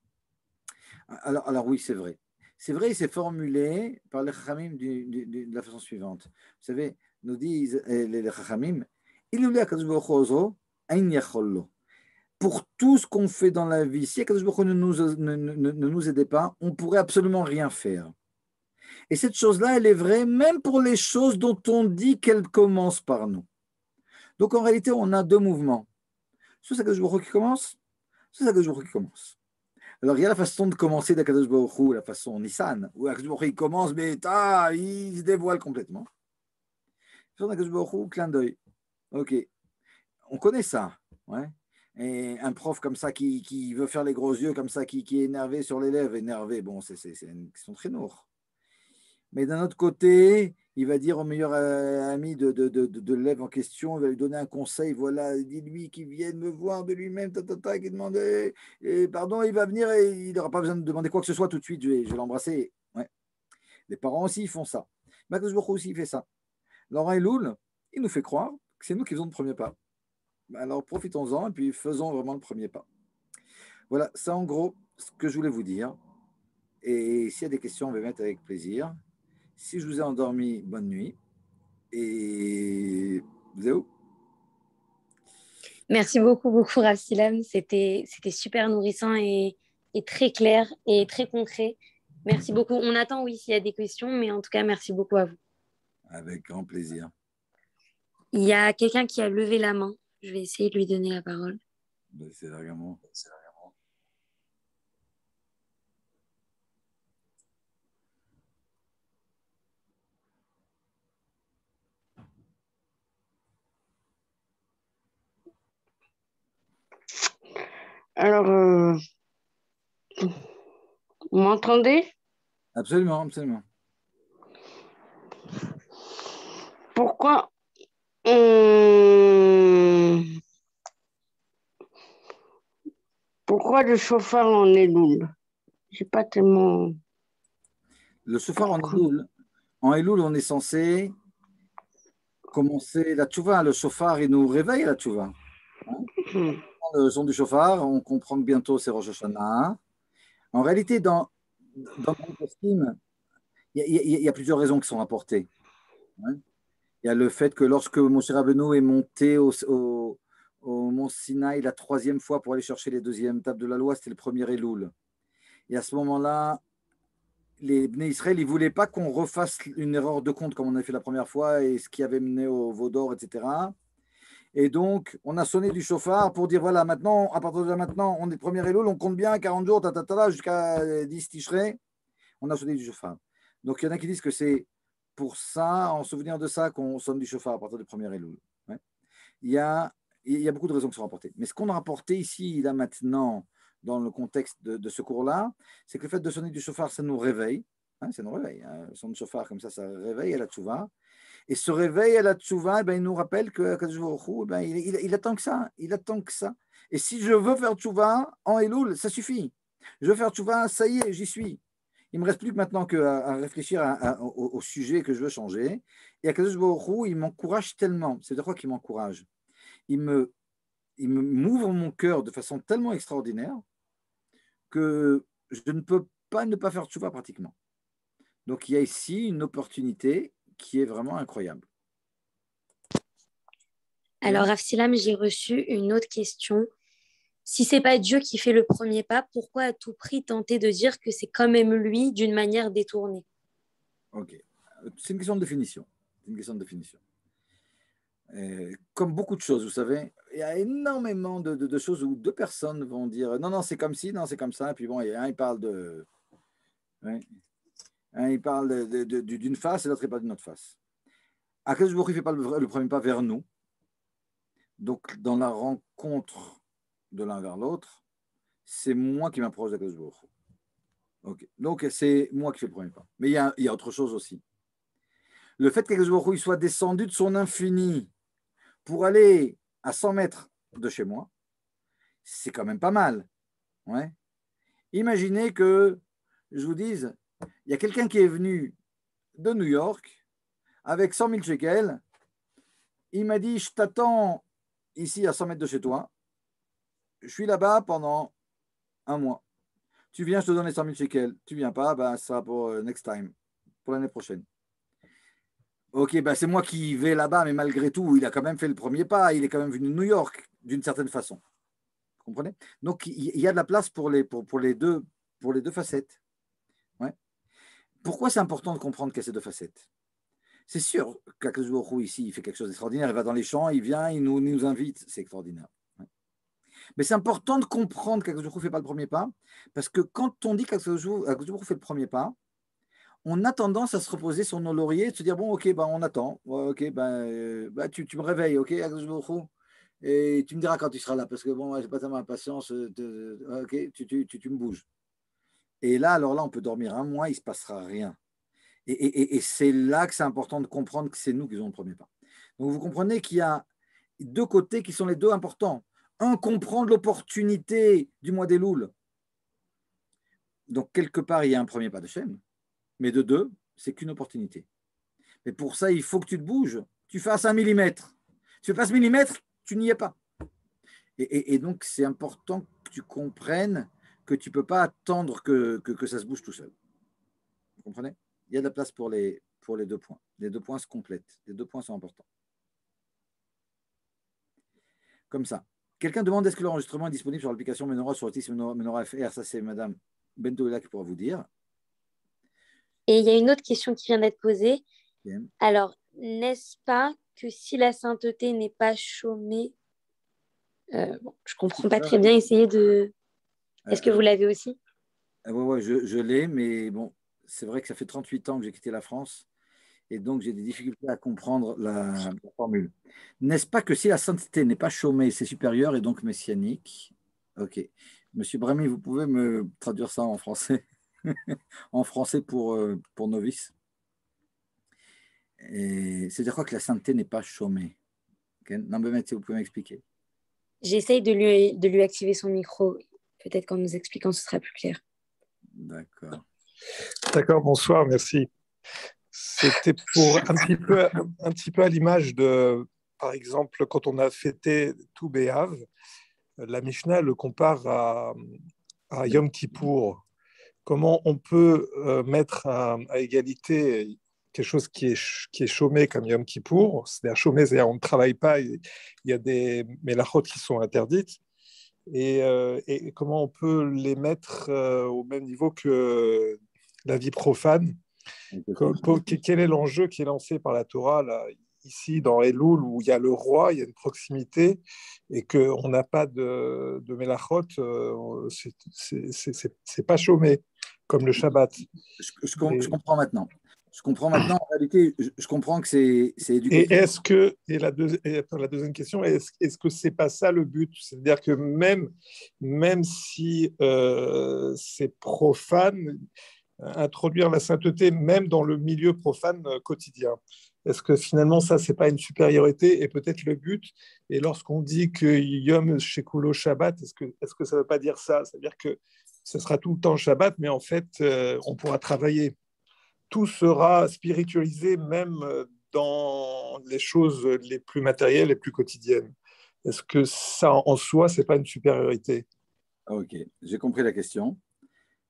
Alors oui, c'est vrai. C'est vrai, c'est formulé par les Chachamim de la façon suivante. Vous savez, nous disent les Chachamim, pour tout ce qu'on fait dans la vie, si Akadosh Baruch Hu ne nous aidait pas, on ne pourrait absolument rien faire. Et cette chose-là, elle est vraie même pour les choses dont on dit qu'elles commencent par nous. Donc en réalité, on a deux mouvements. Soit c'est Akadosh Baruch Hu qui commence, soit c'est Akadosh Baruch Hu qui commence. Alors, il y a la façon de commencer d'Akadosh Baruch Hu, la façon Nissan, où Akadosh Baruch Hu il commence, mais il se dévoile complètement. La façon d'Akadosh Baruch Hu, clin d'œil. Ok, on connaît ça. Ouais. Et un prof comme ça qui veut faire les gros yeux, comme ça, qui est énervé sur l'élève, énervé, bon, c'est une question très lourde. Mais d'un autre côté, il va dire au meilleur ami de l'élève en question, il va lui donner un conseil, voilà, dis-lui qu'il vienne me voir de lui-même, qui demande, pardon, il va venir et il n'aura pas besoin de demander quoi que ce soit tout de suite, je vais l'embrasser. Ouais. Les parents aussi, ils font ça. Akadosh Baruch Hu aussi, il fait ça. Laurent Elul, il nous fait croire que c'est nous qui faisons le premier pas. Alors profitons-en et puis faisons vraiment le premier pas. Voilà, ça en gros, ce que je voulais vous dire. Et s'il y a des questions, on va mettre avec plaisir. Si je vous ai endormi, bonne nuit. Et vous êtes où? Merci beaucoup, beaucoup, Rav Silam. C'était super nourrissant et très clair et très concret. Merci beaucoup. On attend, oui, s'il y a des questions, mais en tout cas, merci beaucoup à vous. Avec grand plaisir. Il y a quelqu'un qui a levé la main. Je vais essayer de lui donner la parole. C'est vraiment. Alors, vous m'entendez? Absolument, absolument. Pourquoi pourquoi le chauffard en Elul? J'ai pas tellement. Le chauffard en Elul, on est censé commencer la tchouva. Le chauffard, il nous réveille la tchouva. Hein? Le son du chauffard, on comprend que bientôt c'est Rosh Hashanah. En réalité, dans mon costume, il y a plusieurs raisons qui sont apportées. Hein. Il y a le fait que lorsque Moshe Rabbeinu est monté au mont Sinaï la troisième fois pour aller chercher les deuxièmes tables de la loi, c'était le premier Elul. Et à ce moment-là, les Bnei Israël, ils ne voulaient pas qu'on refasse une erreur de compte comme on a fait la première fois et ce qui avait mené au veau d'or, etc. Et donc, on a sonné du chauffard pour dire voilà, maintenant, à partir de maintenant, on est premier Elul, on compte bien 40 jours, jusqu'à 10 Tishrei. On a sonné du chauffard. Donc, il y en a qui disent que c'est pour ça, en souvenir de ça, qu'on sonne du chauffard à partir du premier Elul. Ouais. Il y a beaucoup de raisons qui sont rapportées. Mais ce qu'on a rapporté ici, là maintenant, dans le contexte de ce cours-là, c'est que le fait de sonner du chauffard, ça nous réveille. Hein, ça nous réveille. Hein. Le son de chauffard, comme ça réveille à la tchouva. Et ce réveil à la tchouva, eh ben, il nous rappelle que eh ben, il attend que ça. Il attend que ça. Et si je veux faire tchouva en Elul, ça suffit. Je veux faire tchouva, ça y est, j'y suis. Il ne me reste plus que maintenant qu'à réfléchir au sujet que je veux changer. Et Akadosh Baruch Hu, il m'encourage tellement. C'est-à-dire quoi qu'il m'encourage? Il m'ouvre mon cœur de façon tellement extraordinaire que je ne peux pas ne pas faire tchouva pratiquement. Donc il y a ici une opportunité qui est vraiment incroyable. Alors, Rav Silam, j'ai reçu une autre question si c'est pas Dieu qui fait le premier pas, pourquoi à tout prix tenter de dire que c'est quand même lui d'une manière détournée? Ok. C'est une question de définition. C'est une question de définition. Comme beaucoup de choses, vous savez, il y a énormément de choses où deux personnes vont dire non, non, c'est comme ci, non, c'est comme ça. Et puis bon, il parle de. Ouais, il parle d'une face et l'autre, il parle d'une autre face. Akadosh Baruch Hu ne fait pas le premier pas vers nous. Donc, dans la rencontre de l'un vers l'autre, c'est moi qui m'approche d'Akadosh Baruch Hu. Okay. Donc, c'est moi qui fais le premier pas. Mais il y a autre chose aussi. Le fait qu'Akadosh Baruch Hu soit descendu de son infini pour aller à 100 mètres de chez moi, c'est quand même pas mal. Ouais. Imaginez que je vous dise, il y a quelqu'un qui est venu de New York avec 100 000 shekels. Il m'a dit, je t'attends ici à 100 mètres de chez toi. Je suis là-bas pendant un mois. Tu viens, je te donne les 100 000 shekels. Tu viens pas, ben, ça sera pour next time, pour l'année prochaine. Ok, ben, c'est moi qui vais là-bas, mais malgré tout, il a quand même fait le premier pas. Il est quand même venu de New York, d'une certaine façon. Vous comprenez? Donc, il y a de la place pour les deux facettes. Ouais. Pourquoi c'est important de comprendre qu'il y a ces deux facettes? C'est sûr qu'Akadosh Baruch Hu, ici, il fait quelque chose d'extraordinaire. Il va dans les champs, il vient, il nous invite. C'est extraordinaire. Ouais. Mais c'est important de comprendre qu'Akadosh Baruch Hu ne fait pas le premier pas, parce que quand on dit qu'Akadosh Baruch Hu fait le premier pas, on a tendance à se reposer sur nos lauriers et de se dire, bon, ok, ben, on attend. Ouais, ok, tu me réveilles, ok, Akadosh Baruch Hu, et tu me diras quand tu seras là, parce que bon, j'ai pas tellement la patience. Ok, tu me bouges. Et là, alors là, on peut dormir un mois, il ne se passera rien. Et c'est là que c'est important de comprendre que c'est nous qui faisons le premier pas. Donc vous comprenez qu'il y a deux côtés qui sont les deux importants. Un, comprendre l'opportunité du mois des Louls. Donc quelque part, il y a un premier pas de Shem. Mais de deux, c'est qu'une opportunité. Mais pour ça, il faut que tu te bouges. Tu fasses 1 millimètre. Tu fais pas ce millimètre, tu n'y es pas. Et donc, c'est important que tu comprennes que tu ne peux pas attendre que ça se bouge tout seul. Vous comprenez? Il y a de la place pour les 2 points. Les 2 points se complètent. Les 2 points sont importants. Comme ça. Quelqu'un demande est-ce que l'enregistrement est disponible sur l'application Menorah, sur Otis Menorah FR? Ça, c'est Madame Bentoula qui pourra vous dire. Et il y a une autre question qui vient d'être posée. Bien. Alors, n'est-ce pas que si la sainteté n'est pas chômée, bon, je ne comprends pas très bien, essayez de... Est-ce que vous l'avez aussi? Oui, je l'ai, mais bon, c'est vrai que ça fait 38 ans que j'ai quitté la France et donc j'ai des difficultés à comprendre la formule. N'est-ce pas que si la sainteté n'est pas chômée, c'est supérieur et donc messianique? Ok. Monsieur Brami, vous pouvez me traduire ça en français? En français pour novices. C'est-à-dire quoi que la sainteté n'est pas chômée? Okay. Non, mais si vous pouvez m'expliquer. J'essaye de lui activer son micro. Peut-être qu'en nous expliquant, ce sera plus clair. D'accord. D'accord, bonsoir, merci. C'était pour un petit peu à l'image de, par exemple, quand on a fêté Tou B'Av, la Mishnah le compare à Yom Kippour. Comment on peut mettre à égalité quelque chose qui est chômé comme Yom Kippour, c'est-à-dire chômé, c'est-à-dire on ne travaille pas, il y a des mélachot qui sont interdites, et comment on peut les mettre au même niveau que la vie profane. Quel est l'enjeu qui est lancé par la Torah là, ici dans Elul, où il y a le roi, il y a une proximité, et qu'on n'a pas de mélachot, c'est pas chômé, comme le Shabbat. Je comprends maintenant. Je comprends maintenant. En réalité, je comprends que c'est éducatif. Et est-ce que, la deuxième question, est-ce que c'est pas ça le but? C'est-à-dire que même si c'est profane, introduire la sainteté même dans le milieu profane quotidien. Est-ce que finalement ça, c'est pas une supériorité et peut-être le but? Et lorsqu'on dit que Yom Shekulo Shabbat, est-ce que ça veut pas dire ça? C'est-à-dire que ce sera tout le temps Shabbat, mais en fait, on pourra travailler. Tout sera spiritualisé même dans les choses les plus matérielles, les plus quotidiennes. Est-ce que ça, en soi, c'est pas une supériorité? Ok, j'ai compris la question.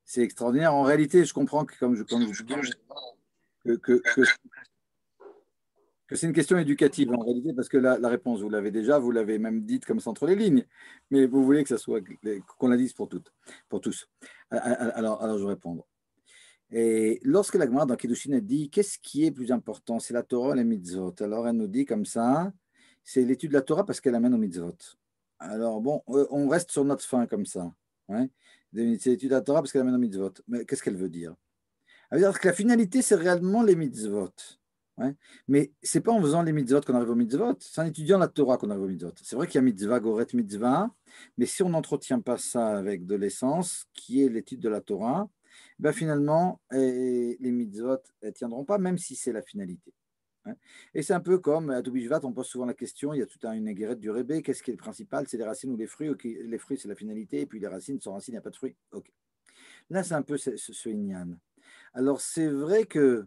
C'est extraordinaire. En réalité, je comprends que, comme je dis, que C'est une question éducative en réalité, parce que la réponse, vous l'avez déjà, vous l'avez même dite comme ça entre les lignes, mais vous voulez que ça soit qu'on la dise pour toutes, pour tous. Alors je vais répondre. Et lorsque la Gemara dans Kiddushin elle dit qu'est-ce qui est plus important, c'est la Torah ou les mitzvot? Alors elle nous dit comme ça, c'est l'étude de la Torah parce qu'elle amène aux mitzvot. Alors bon, on reste sur notre fin comme ça. Ouais. C'est l'étude de la Torah parce qu'elle amène aux mitzvot. Mais qu'est-ce qu'elle veut dire? Elle veut dire que la finalité, c'est réellement les mitzvot. Ouais. Mais ce n'est pas en faisant les mitzvot qu'on arrive aux mitzvot, c'est en étudiant la Torah qu'on arrive aux mitzvot. C'est vrai qu'il y a mitzvah, goret mitzvah, mais si on n'entretient pas ça avec de l'essence, qui est l'étude de la Torah, ben finalement, les mitzvot ne tiendront pas, même si c'est la finalité. Ouais. Et c'est un peu comme à Toubishvat, on pose souvent la question, il y a toute une guérette du Rébé, qu'est-ce qui est le principal? C'est les racines ou les fruits? Okay. Les fruits, c'est la finalité, et puis les racines, sans racines, il n'y a pas de fruits. Okay. Là, c'est un peu ce inyan. Alors, c'est vrai que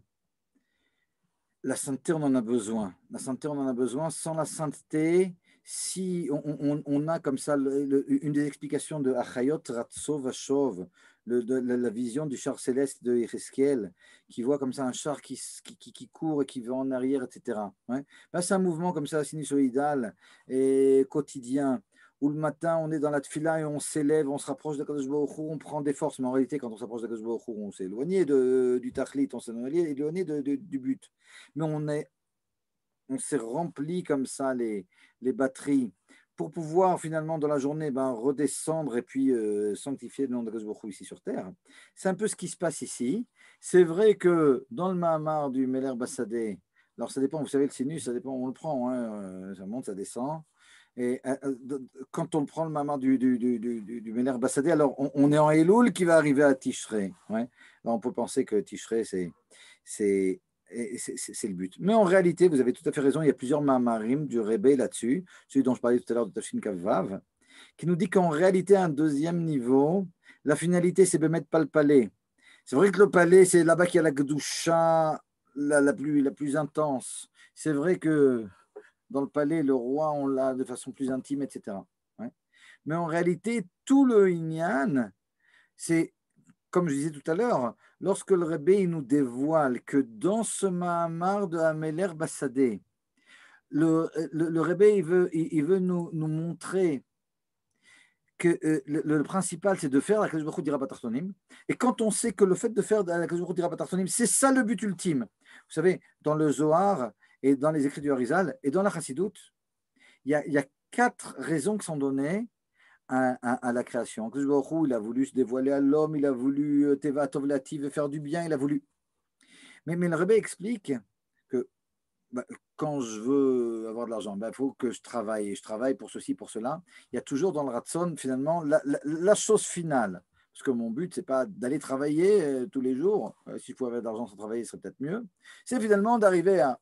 la sainteté, on en a besoin. La sainteté, on en a besoin. Sans la sainteté, si on a comme ça une des explications de Achayot Ratso Vashov, la vision du char céleste de Ezekiel, qui voit comme ça un char qui court et qui va en arrière, etc. Ouais. Là, c'est un mouvement comme ça, sinusoïdal et quotidien, où le matin, on est dans la tfila et on s'élève, on se rapproche d'Akadosh Baruch Hu, on prend des forces. Mais en réalité, quand on s'approche d'Akadosh Baruch Hu, on s'est éloigné du tachlit, on s'est éloigné du but. Mais on s'est rempli comme ça les batteries pour pouvoir finalement dans la journée redescendre et puis sanctifier le nom d'Akadosh Baruch Hu ici sur terre. C'est un peu ce qui se passe ici. C'est vrai que dans le Mahamar du Meler Bassadeh, alors ça dépend, vous savez, le sinus, ça dépend, on le prend, hein, ça monte, ça descend. Et quand on prend le Mahamar du Meler Bassadeh, alors on est en Elul qui va arriver à Tishrei. Ouais. Là, on peut penser que Tishrei, c'est le but. Mais en réalité, vous avez tout à fait raison, il y a plusieurs Mahamarim du Rebbe là-dessus, celui dont je parlais tout à l'heure de Tafshin Kavav, qui nous dit qu'en réalité, à un deuxième niveau, la finalité, c'est de mettre pas le palais. C'est vrai que le palais, c'est là-bas qu'il y a la Gdusha la plus intense. C'est vrai que dans le palais, le roi, on l'a de façon plus intime, etc. Ouais. Mais en réalité, tout le Inyan, c'est, comme je disais tout à l'heure, lorsque le Rebbe nous dévoile que dans ce Mahamar de Améler Bassadeh, le Rebbe il veut nous montrer que le principal, c'est de faire la Kadosh Baruch Hu d'Ira Batartonim. Et quand on sait que le fait de faire la Kadosh Baruch Hu d'Ira Batartonim, c'est ça le but ultime. Vous savez, dans le Zohar et dans les écrits du Harizal et dans la Chassidoute, il y a 4 raisons qui sont données à la création. Kadosh Baruch Hu, il a voulu se dévoiler à l'homme, il a voulu Teva Tov Lativ faire du bien, il a voulu. Mais le Rebbe explique que quand je veux avoir de l'argent, il faut que je travaille. Et je travaille pour ceci, pour cela. Il y a toujours dans le Ratson, finalement, la chose finale. Parce que mon but, ce n'est pas d'aller travailler tous les jours. S'il faut avoir de l'argent sans travailler, ce serait peut-être mieux. C'est finalement d'arriver à...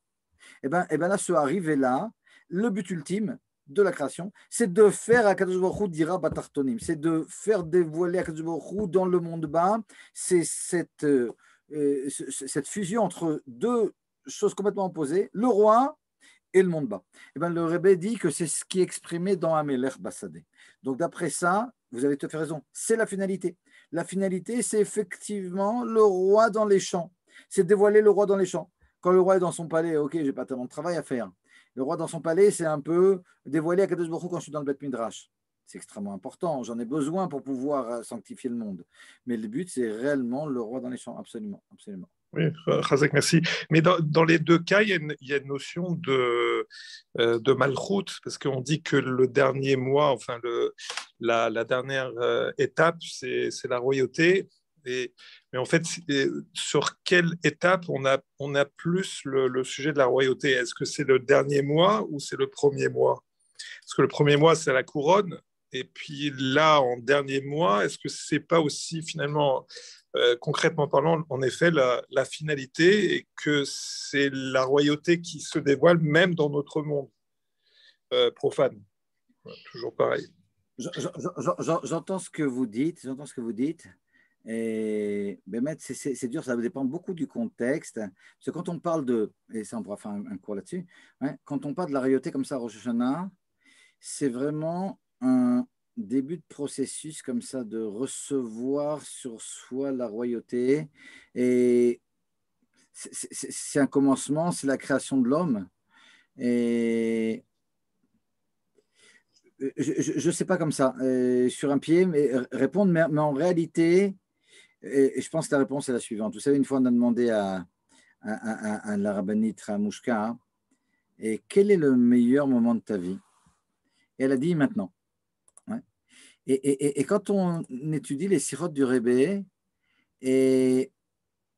Et bien là, ce arriver-là, le but ultime de la création, c'est de faire Akadosh Baruch Hu d'Ira Batartonim. C'est de faire dévoiler Akadosh Baruch Hu dans le monde bas. C'est cette fusion entre deux choses complètement opposées, le roi et le monde bas. Et bien, le Rebbe dit que c'est ce qui est exprimé dans Améler Bassadeh. Donc, d'après ça, vous avez tout à fait raison, c'est la finalité. La finalité, c'est effectivement le roi dans les champs. C'est dévoiler le roi dans les champs. Quand le roi est dans son palais, ok, j'ai pas tellement de travail à faire. Le roi dans son palais, c'est un peu dévoiler à Kadosh Baruch Hu quand je suis dans le Beth Midrash. C'est extrêmement important, j'en ai besoin pour pouvoir sanctifier le monde. Mais le but, c'est réellement le roi dans les champs, absolument, absolument. Oui, Chazak, merci. Mais dans les deux cas, il y a une notion de malchut, parce qu'on dit que le dernier mois, enfin la dernière étape, c'est la royauté. Mais en fait, sur quelle étape on a plus le sujet de la royauté? Est-ce que c'est le dernier mois ou c'est le premier mois? Parce que le premier mois, c'est la couronne. Et puis là, en dernier mois, est-ce que c'est pas aussi finalement, concrètement parlant, en effet, la finalité et que c'est la royauté qui se dévoile même dans notre monde profane? Toujours pareil. J'entends ce que vous dites, Et Bémet, c'est dur, ça dépend beaucoup du contexte. Parce que quand on parle et ça on pourra faire un cours là-dessus, hein, quand on parle de la royauté comme ça, Rosh Hashanah, c'est vraiment un début de processus comme ça de recevoir sur soi la royauté. Et c'est un commencement, c'est la création de l'homme. Et je ne sais pas comme ça, sur un pied, mais répondre, mais en réalité, et je pense que la réponse est la suivante. Vous savez, une fois, on a demandé à la rabbinite Ramouchka, hein, et quel est le meilleur moment de ta vie? Et elle a dit maintenant. Ouais. Et quand on étudie les sirotes du Rébé, et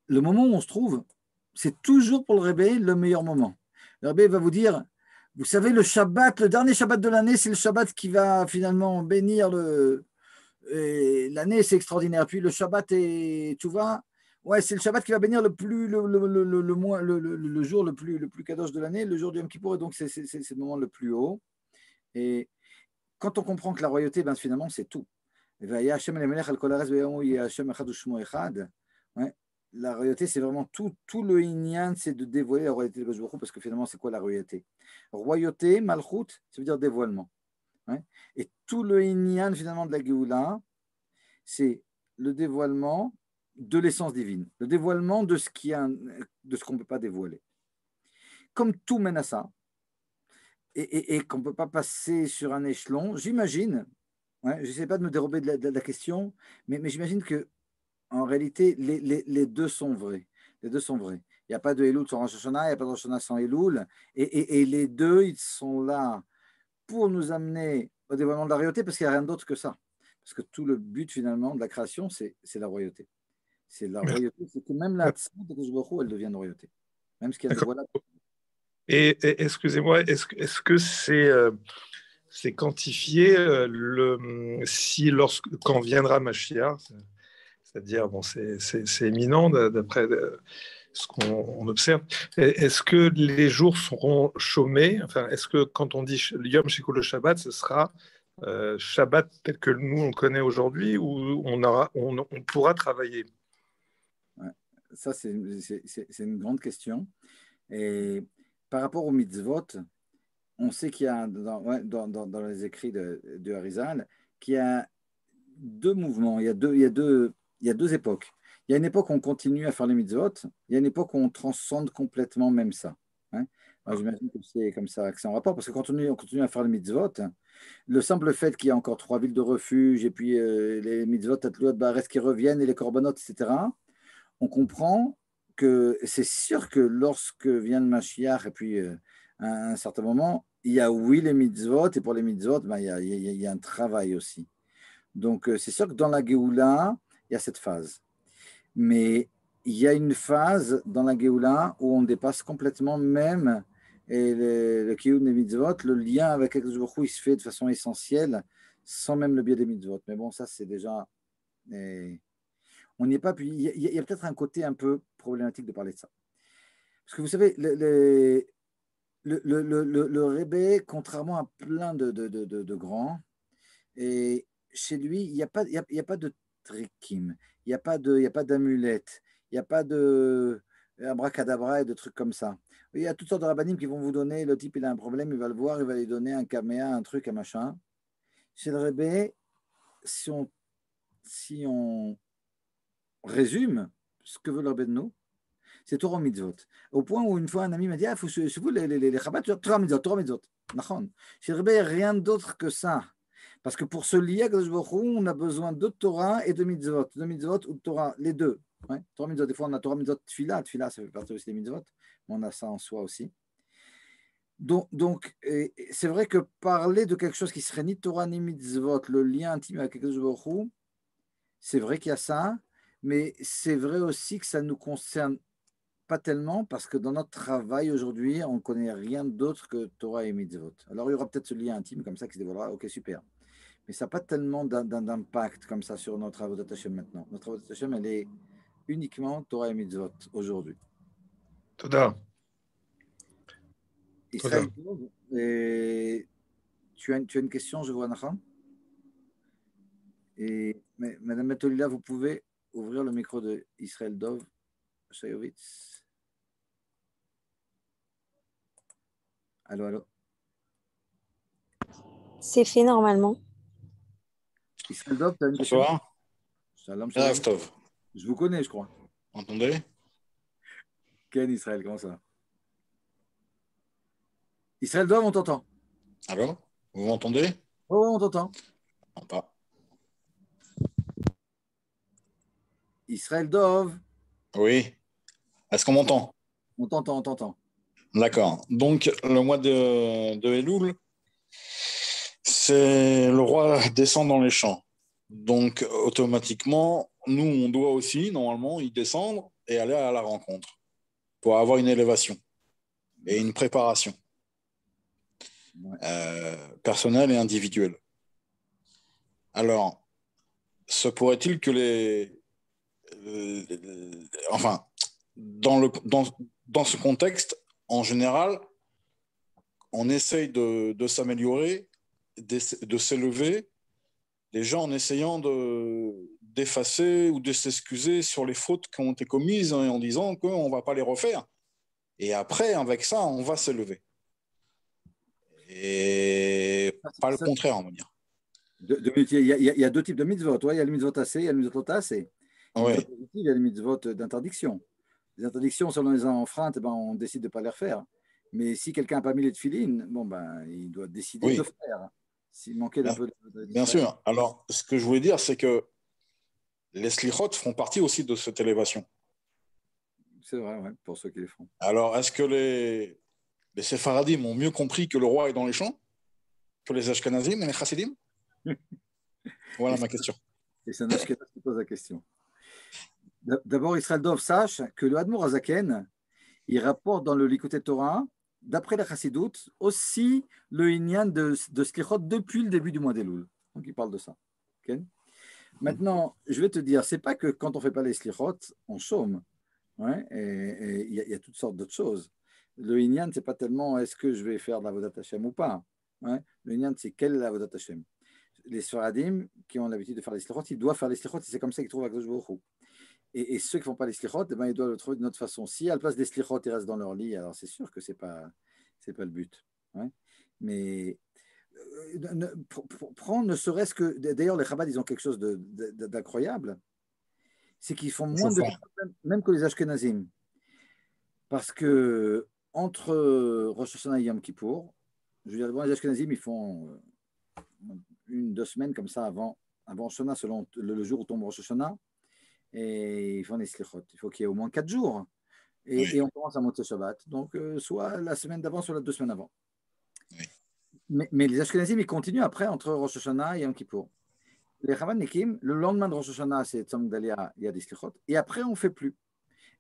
le moment où on se trouve, c'est toujours pour le Rébé le meilleur moment. Le Rébé va vous dire, vous savez, le Shabbat, le dernier Shabbat de l'année, c'est le Shabbat qui va finalement bénir l'année, c'est extraordinaire. Puis le Shabbat et Tchouva, ouais, c'est le Shabbat qui va bénir le plus le jour le plus kadosh de l'année, le jour du Yom Kippour, et donc c'est le moment le plus haut. Et quand on comprend que la royauté, ben, finalement, c'est tout. Ouais, la royauté, c'est vraiment tout le inyan, c'est de dévoiler la royauté de Kadosh Baruch Hu, parce que finalement, c'est quoi la royauté? Royauté, malchut, ça veut dire dévoilement. Ouais. Et tout le inyan, finalement, de la Géoula, c'est le dévoilement de l'essence divine, le dévoilement de ce qu'on ne peut pas dévoiler. Comme tout mène à ça, et qu'on ne peut pas passer sur un échelon, j'imagine, ouais, je n'essaie pas de me dérober de la question, mais j'imagine que en réalité, les deux sont vrais. Les deux sont vrais. Il n'y a pas de Elul sans Rosh Hashanah, il n'y a pas de Rosh Hashanah sans Elul. Et les deux, ils sont là pour nous amener au dévoilement de la royauté, parce qu'il n'y a rien d'autre que ça. Parce que tout le but, finalement, de la création, c'est la royauté. C'est la royauté, c'est que même la tzniut de Kadosh Baruch Hu, elle devient une royauté. Même ce qu'il y a de dévoilable. Et excusez-moi, est-ce que c'est quantifié quand viendra Mashiach, c'est-à-dire, bon, c'est éminent d'après ce qu'on observe. Est-ce que les jours seront chômés? Enfin, est-ce que quand on dit Yom Shikul le Shabbat, ce sera Shabbat tel que nous on connaît aujourd'hui, ou on pourra travailler? Ouais. Ça, c'est une grande question. Et par rapport aux mitzvot, on sait qu'il y a dans les écrits de Harizal qu'il y a deux mouvements, il y a deux époques. Il y a une époque où on continue à faire les mitzvot, il y a une époque où on transcende complètement même ça. Hein. Alors, j'imagine que c'est comme ça que c'est en rapport, parce que quand on continue à faire les mitzvot, le simple fait qu'il y a encore 3 villes de refuge, et puis les mitzvot, Tatluot, Bares qui reviennent, et les korbanot, etc., on comprend que c'est sûr que lorsque vient le Mashiach, et puis à un certain moment, il y a oui les mitzvot, et pour les mitzvot, ben, il y a un travail aussi. Donc c'est sûr que dans la Géoula, il y a cette phase. Mais il y a une phase dans la Géoula où on dépasse complètement même et le Kiyum des mitzvot, le lien avec Akadosh Baruch Hu, il se fait de façon essentielle, sans même le biais des mitzvot. Mais bon, ça c'est déjà... on n'y est pas, puis il y a peut-être un côté un peu problématique de parler de ça. Parce que vous savez, le Rébé, contrairement à plein de grands, et chez lui, il n'y a, a pas de trikim, il n'y a pas d'amulette, il n'y a pas de abracadabra et de trucs comme ça. Il y a toutes sortes de rabbinim qui vont vous donner, le type il a un problème, il va le voir, il va lui donner un caméa, un truc, un machin. Chez le Rébé, si on résume ce que veut le Rébé de nous, c'est Torah Mitzvot. Au point où une fois un ami m'a dit, ah, faut chez vous les Chabad, Torah Mitzvot, Torah Mitzvot. Chez le Rébé, il n'y a rien d'autre que ça. Parce que pour se lier à Kadosh Baruch Hu, on a besoin de Torah et de mitzvot ou de Torah, les deux. Ouais. Torah mitzvot, des fois on a Torah mitzvot tfila, tfila ça fait partie aussi des mitzvot, mais on a ça en soi aussi. Donc c'est vrai que parler de quelque chose qui serait ni Torah ni mitzvot, le lien intime avec Kadosh Baruch Hu, c'est vrai qu'il y a ça, mais c'est vrai aussi que ça ne nous concerne pas tellement parce que dans notre travail aujourd'hui, on ne connaît rien d'autre que Torah et mitzvot. Alors il y aura peut-être ce lien intime comme ça qui se dévoilera, ok super. Mais ça n'a pas tellement d'impact comme ça sur notre Avodat Hashem maintenant. Notre Avodat Hashem, elle est uniquement Torah et Mitzvot aujourd'hui. Toda. Israël, tu as une question, je vois, Nacham. Et Madame Matolila, vous pouvez ouvrir le micro de Israël Dov Shayovitz. Allô, allô. C'est fait normalement. Israël Dov, tu as une question? Bonsoir. Shalom, shalom. Tov. Je vous connais, je crois. Entendez? Ken Israël, comment ça? Israël Dov, on t'entend. Alors, vous m'entendez? Oh, on t'entend. Non, pas. Israël Dov, Oui. Est-ce qu'on m'entend? on t'entend, on t'entend. D'accord. Donc, le mois de Elul, c'est le roi descend dans les champs. Donc, automatiquement, nous, on doit aussi, normalement, y descendre et aller à la rencontre pour avoir une élévation et une préparation personnelle et individuelle. Alors, se pourrait-il que enfin, dans ce contexte, en général, on essaye de s'améliorer, de s'élever, déjà en essayant d'effacer ou de s'excuser sur les fautes qui ont été commises et en disant qu'on ne va pas les refaire. Et après, avec ça, on va s'élever. Et pas le contraire, on va dire. Il y a deux types de mitzvot. Ouais, il y a le mitzvot assez, il y a le mitzvot pas assez. Ouais. Il y a le mitzvot d'interdiction. Les interdictions, selon les enfreintes, ben, on décide de ne pas les refaire. Mais si quelqu'un n'a pas mis les tefilines, bon, ben, il doit décider de le faire. S'il manquait d'un peu Bien sûr. Alors, ce que je voulais dire, c'est que les slichot font partie aussi de cette élévation. C'est vrai, ouais, pour ceux qui les font. Alors, est-ce que les séfaradim ont mieux compris que le roi est dans les champs que les ashkenazim et les chassidim? Voilà ma question. Et c'est un Ashkenaz qui pose la question. D'abord, Israël Dov sache que le Admour Azaken, il rapporte dans le Likutei Torah, d'après la Chassidoute, aussi le Inyan de Slichot depuis le début du mois d'Elul. Donc, il parle de ça. Okay. Maintenant, je vais te dire, c'est pas que quand on ne fait pas les Slichot, on chôme. Ouais, et il y a toutes sortes d'autres choses. Le Inyan, c'est pas tellement est-ce que je vais faire de la Vodat Hashem ou pas. Ouais. Le Inyan, c'est quelle est la Vodat Hashem. Les Sfaradim qui ont l'habitude de faire les Slichot, ils doivent faire les Slichot et c'est comme ça qu'ils trouvent Akadosh Baruch Hu. Et ceux qui ne font pas les slichot, eh ben, ils doivent le trouver d'une autre façon. Si à la place des slichot, ils restent dans leur lit, alors c'est sûr que ce n'est pas le but. Ouais. Mais prendre ne serait-ce que. D'ailleurs, les Chabad, ils ont quelque chose d'incroyable. C'est qu'ils font moins de choses, même que les Ashkenazim. Parce que entre Rosh Hashanah et Yom Kippour, je veux dire, les Ashkenazim, ils font 1-2 semaines comme ça avant Rosh Hashanah, selon le jour où tombe Rosh Hashanah. Et ils font des slichot. Il faut qu'il y ait au moins 4 jours. Et on commence à monter Shabbat. Donc, soit la semaine d'avant, soit la 2 semaines avant. Oui. Mais les Ashkenazim, ils continuent après, entre Rosh Hashanah et Yom Kippour. Les Chavadnikim, le lendemain de Rosh Hashanah, c'est Tzom Gedalia, il y a des slichot. Et après, on ne fait plus.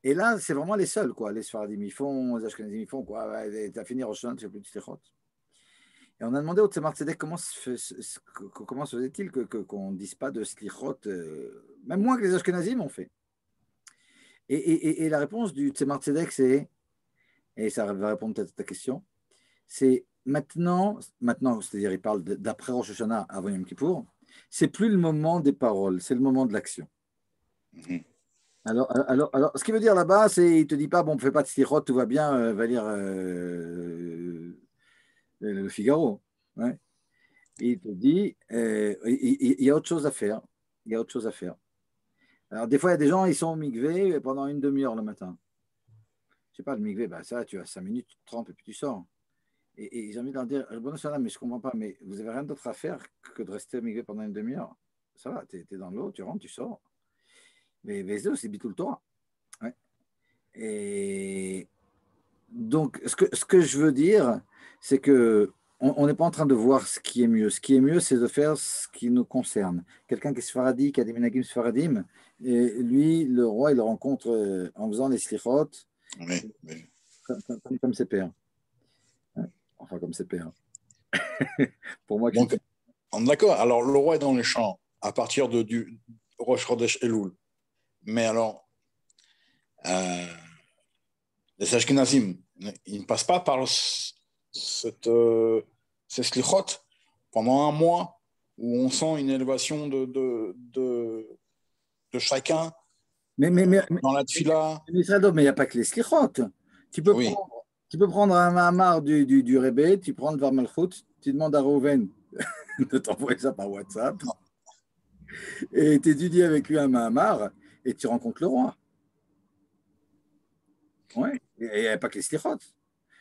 Et là, c'est vraiment les seuls, quoi. Les Sfaradim, ils font, les Ashkenazim, ils font, quoi. Tu as fini Rosh Hashanah, tu ne fais plus de slichot. Et on a demandé au Tzemar Tzedek comment se faisait-il qu'on ne dise pas de slichot, même moins que les Ashkenazim ont fait. Et la réponse du Tzemar Tzedek, c'est, et ça va répondre peut-être à ta question, c'est maintenant, c'est-à-dire il parle d'après Rosh Hashanah, avant Yom Kippour, c'est plus le moment des paroles, c'est le moment de l'action. Mm-hmm. Alors, ce qu'il veut dire là-bas, c'est, il ne te dit pas, bon, ne fais pas de slichot, tout va bien, va lire le Figaro. Ouais. Il te dit, il y a autre chose à faire. Il y a autre chose à faire. Alors, des fois, il y a des gens, ils sont au mikvé pendant une demi-heure le matin. Je sais pas, le mikvé, bah, ça, tu as 5 minutes, 30 et puis tu sors. Et j'ai envie de leur dire, bon, mais je ne comprends pas, mais vous n'avez rien d'autre à faire que de rester au mikvé pendant une demi-heure. Ça va, tu es dans l'eau, tu rentres, tu sors. Mais c'est bitul Torah. Ouais. Et donc, ce que je veux dire, c'est que on n'est pas en train de voir ce qui est mieux. Ce qui est mieux, c'est de faire ce qui nous concerne. Quelqu'un qui est sfaradi, qui a des minagim sfaradim, et lui, le roi, il le rencontre en faisant les slichot, comme ses pères. Enfin, comme ses pères. Pour moi, donc, d'accord. Alors, le roi est dans les champs à partir du Rosh Chodesh Elul. Mais alors, les Ashkenazim, ils ne passent pas par ces slichot pendant un mois où on sent une élévation de chacun dans la tfila. Mais il n'y a pas que les slichot. Tu peux prendre un Mahamar du Rebbe, tu prends le Dvar Malchut, tu demandes à Reuven de t'envoyer ça par WhatsApp et tu étudies avec lui un Mahamar et tu rencontres le roi. Ouais. Et il n'y a pas que les slichot.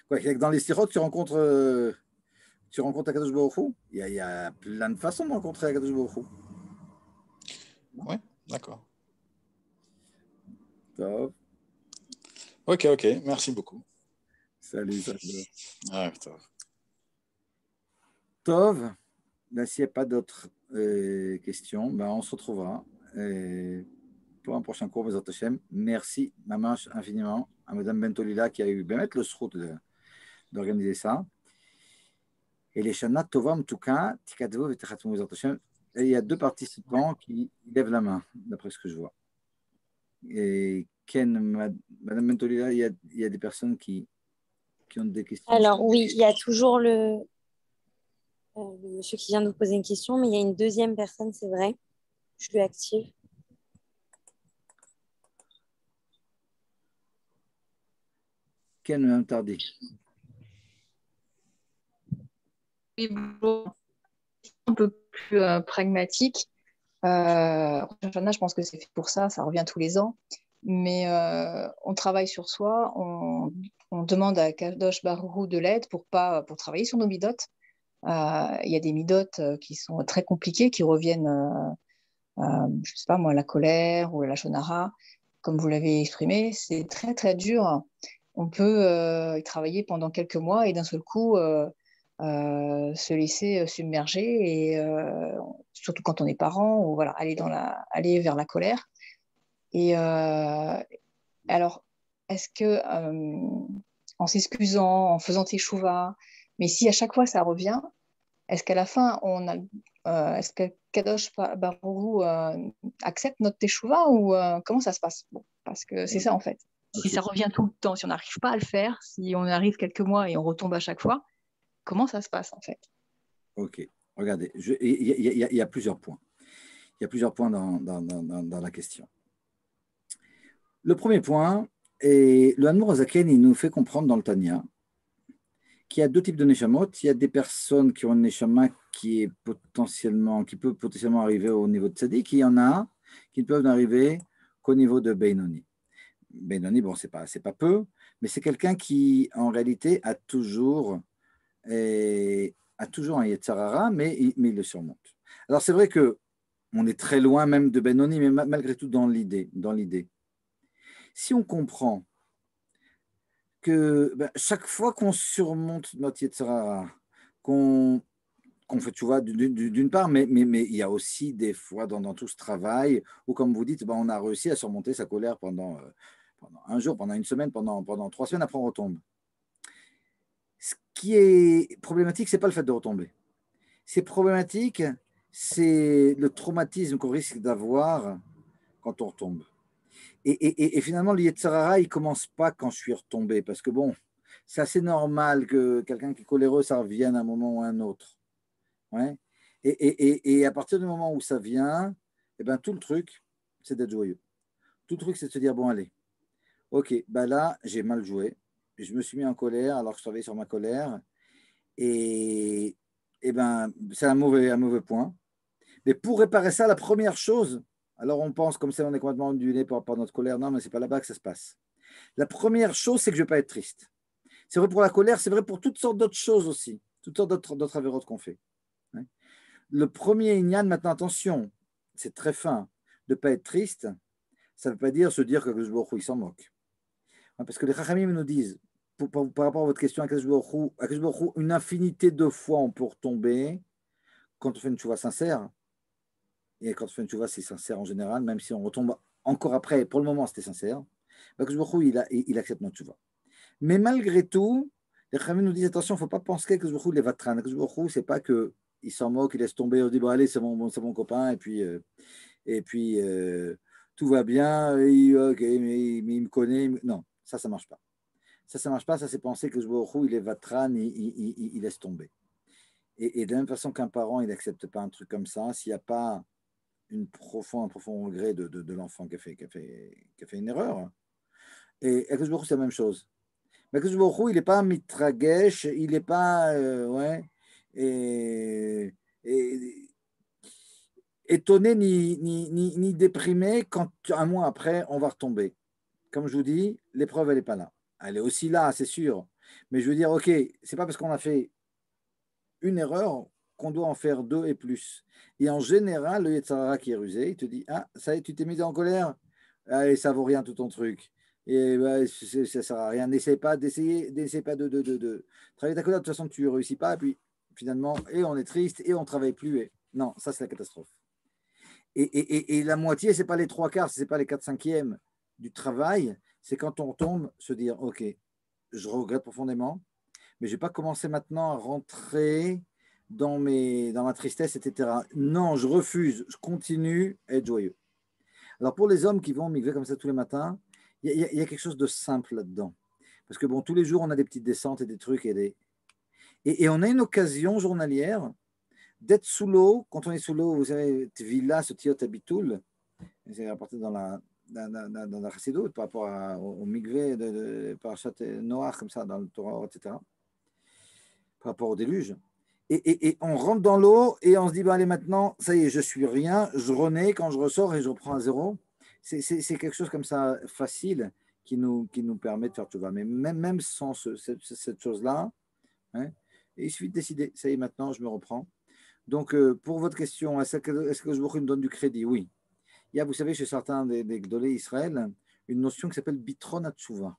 Quoi, dans les sirotes, tu rencontres Akadosh Baruch Hu. Il y a plein de façons de rencontrer Akadosh Baruch Hu. Oui, d'accord. Top. Ok, merci beaucoup. Salut, salut. Ouais, top. Tov, ben, s'il n'y a pas d'autres questions, ben, on se retrouvera pour un prochain cours, Bezat Hashem. Merci, Mamash, infiniment, à Madame Bentolila qui a eu bien mettre le srout d'organiser ça. Et les Shana Tova, en tout cas, Tikadvo et Techatmo Bezat Hashem. Et il y a 2 participants qui lèvent la main, d'après ce que je vois. Et Ken, Madame Bentolila, il y a des personnes qui ont des questions. Alors oui, il y a toujours le monsieur qui vient de vous poser une question, mais il y a une deuxième personne, c'est vrai. Je lui active. Ken, Mme Tardy. Oui, bon, un peu plus pragmatique. Je pense que c'est fait pour ça, ça revient tous les ans. Mais on travaille sur soi, on demande à Kadosh Baruch Hu de l'aide pour travailler sur nos midotes. Il y a des midotes qui sont très compliquées, qui reviennent, je ne sais pas moi, la colère ou la shonara, comme vous l'avez exprimé. C'est très très dur. On peut y travailler pendant quelques mois et d'un seul coup se laisser submerger, et surtout quand on est parent, ou voilà, aller vers la colère. Et alors, est-ce que en s'excusant, en faisant teshuva, mais si à chaque fois ça revient, est-ce qu'à la fin, est-ce que Kadosh Baruch Hu accepte notre teshuva, ou comment ça se passe? Bon, parce que c'est ça en fait. Si ça revient tout le temps, si on n'arrive pas à le faire, si on arrive quelques mois et on retombe à chaque fois, comment ça se passe en fait? Ok, regardez, il y a plusieurs points. Il y a plusieurs points dans la question. Le premier point, et le Hanmour Azaken, il nous fait comprendre dans le Tanya qu'il y a 2 types de neshamot. Il y a des personnes qui ont un neshama qui peut potentiellement arriver au niveau de Tzadik. Il y en a qui ne peuvent n'arriver qu'au niveau de Beinoni. Beinoni, bon, c'est pas peu, mais c'est quelqu'un qui, en réalité, a toujours un Yetzarara, mais il le surmonte. Alors, c'est vrai que on est très loin même de Benoni, mais malgré tout dans l'idée. Si on comprend que chaque fois qu'on surmonte notre Yetzirah, qu'on fait, tu vois, d'une part, mais il y a aussi des fois dans tout ce travail où, comme vous dites, on a réussi à surmonter sa colère pendant un jour, pendant une semaine, pendant 3 semaines, après on retombe. Ce qui est problématique, ce n'est pas le fait de retomber. C'est problématique, c'est le traumatisme qu'on risque d'avoir quand on retombe. Et finalement, le Yetzirah, il ne commence pas quand je suis retombé, parce que bon, c'est assez normal que quelqu'un qui est coléreux, ça revienne à un moment ou à un autre. Ouais. Et à partir du moment où ça vient, tout le truc, c'est d'être joyeux. Tout le truc, c'est de se dire, bon, allez, ok, là, j'ai mal joué, je me suis mis en colère alors que je travaillais sur ma colère, et c'est un mauvais point. Mais pour réparer ça, la première chose, alors on pense comme ça, on est complètement ondulé par notre colère. Non, mais ce n'est pas là-bas que ça se passe. La première chose, c'est que je ne vais pas être triste. C'est vrai pour la colère, c'est vrai pour toutes sortes d'autres choses aussi, toutes sortes d'autres avérotes qu'on fait. Le premier inyan, maintenant attention, c'est très fin, de ne pas être triste, ça ne veut pas dire se dire que le Baruch Hu, il s'en moque. Parce que les Chachamim nous disent, par rapport à votre question, à Akadosh Baruch Hu, une infinité de fois on peut retomber quand on fait une tchouva sincère. Et quand on fait une tchouva, c'est sincère en général, même si on retombe encore après, pour le moment c'était sincère. Akadosh Baruch Hu, il accepte notre tchouva. Mais malgré tout, les Chachamim nous disent, attention, il ne faut pas penser qu'Akadosh Baruch Hu, il est vatran. Akadosh Baruch Hu, ce n'est pas qu'il s'en moque, il laisse tomber, on dit, bon allez, c'est mon copain, et puis tout va bien, okay, mais il me connaît. Non, ça ne marche pas. Ça ne marche pas, ça c'est penser que il est vatran, il laisse tomber. Et de la même façon qu'un parent, il n'accepte pas un truc comme ça, s'il n'y a pas un profond regret de l'enfant qui a fait une erreur. Et Akadosh Baruch Hu, c'est la même chose. Mais Akadosh Baruch Hu, il n'est pas mitragesh, il n'est pas étonné ni déprimé quand un mois après, on va retomber. Comme je vous dis, l'épreuve, elle n'est pas là. Elle est aussi là, c'est sûr. Mais je veux dire, OK, c'est pas parce qu'on a fait une erreur qu'on doit en faire 2 et plus. Et en général, le Yetzer Hara qui est rusé, il te dit, ah, ça y est, tu t'es mis en colère, allez, ça vaut rien tout ton truc. Et bah, ça sert à rien. N'essaie pas de travailler ta colère. De toute façon, tu ne réussis pas. Et puis, finalement, et on est triste, et on ne travaille plus. Et... Non, ça, c'est la catastrophe. Et la moitié, ce n'est pas les 3/4, ce n'est pas les 4/5 du travail. C'est quand on tombe, se dire, OK, je regrette profondément, mais je ne vais pas commencer maintenant à rentrer dans ma tristesse, etc. Non, je refuse, je continue à être joyeux. Alors, pour les hommes qui vont migrer comme ça tous les matins, il y a quelque chose de simple là-dedans. Parce que, bon, tous les jours, on a des petites descentes et des trucs. Et on a une occasion journalière d'être sous l'eau. Quand on est sous l'eau, vous savez, Tvila, ce tiot habitoul, c'est rapporté dans la Chassidut par rapport au migvé de Parashat Noach, comme ça, dans le Torah, etc. Par rapport au déluge. Et on rentre dans l'eau et on se dit, bah, allez, maintenant, ça y est, je suis rien, je renais, quand je ressors et je reprends à zéro. C'est quelque chose comme ça facile qui nous permet de faire tout va. Mais même sans cette chose-là, hein, il suffit de décider, ça y est, maintenant, je me reprends. Donc, pour votre question, est-ce que je vous donne du crédit? Oui. Il y a, vous savez, chez certains des Gdolé Israël, une notion qui s'appelle Bitron Hatshuva,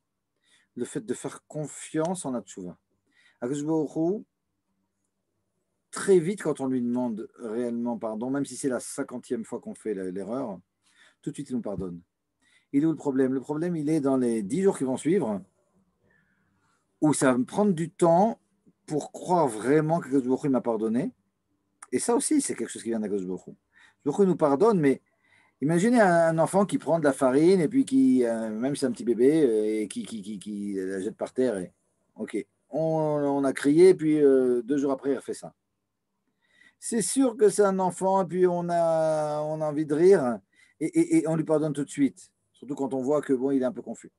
le fait de faire confiance en Hatshuva. Akadosh Baruch Hu, très vite, quand on lui demande réellement pardon, même si c'est la 50e fois qu'on fait l'erreur, tout de suite, il nous pardonne. Il est où le problème? Le problème, il est dans les 10 jours qui vont suivre, où ça va me prendre du temps pour croire vraiment que Akadosh Baruch Hu m'a pardonné. Et ça aussi, c'est quelque chose qui vient d'Akadosh Baruch Hu. Baruch Hu nous pardonne, mais imaginez un enfant qui prend de la farine et puis qui, même si c'est un petit bébé, et qui la jette par terre. Et, OK, on a crié, puis 2 jours après, il refait ça. C'est sûr que c'est un enfant, et puis on a envie de rire, et on lui pardonne tout de suite. Surtout quand on voit que bon, il est un peu confus.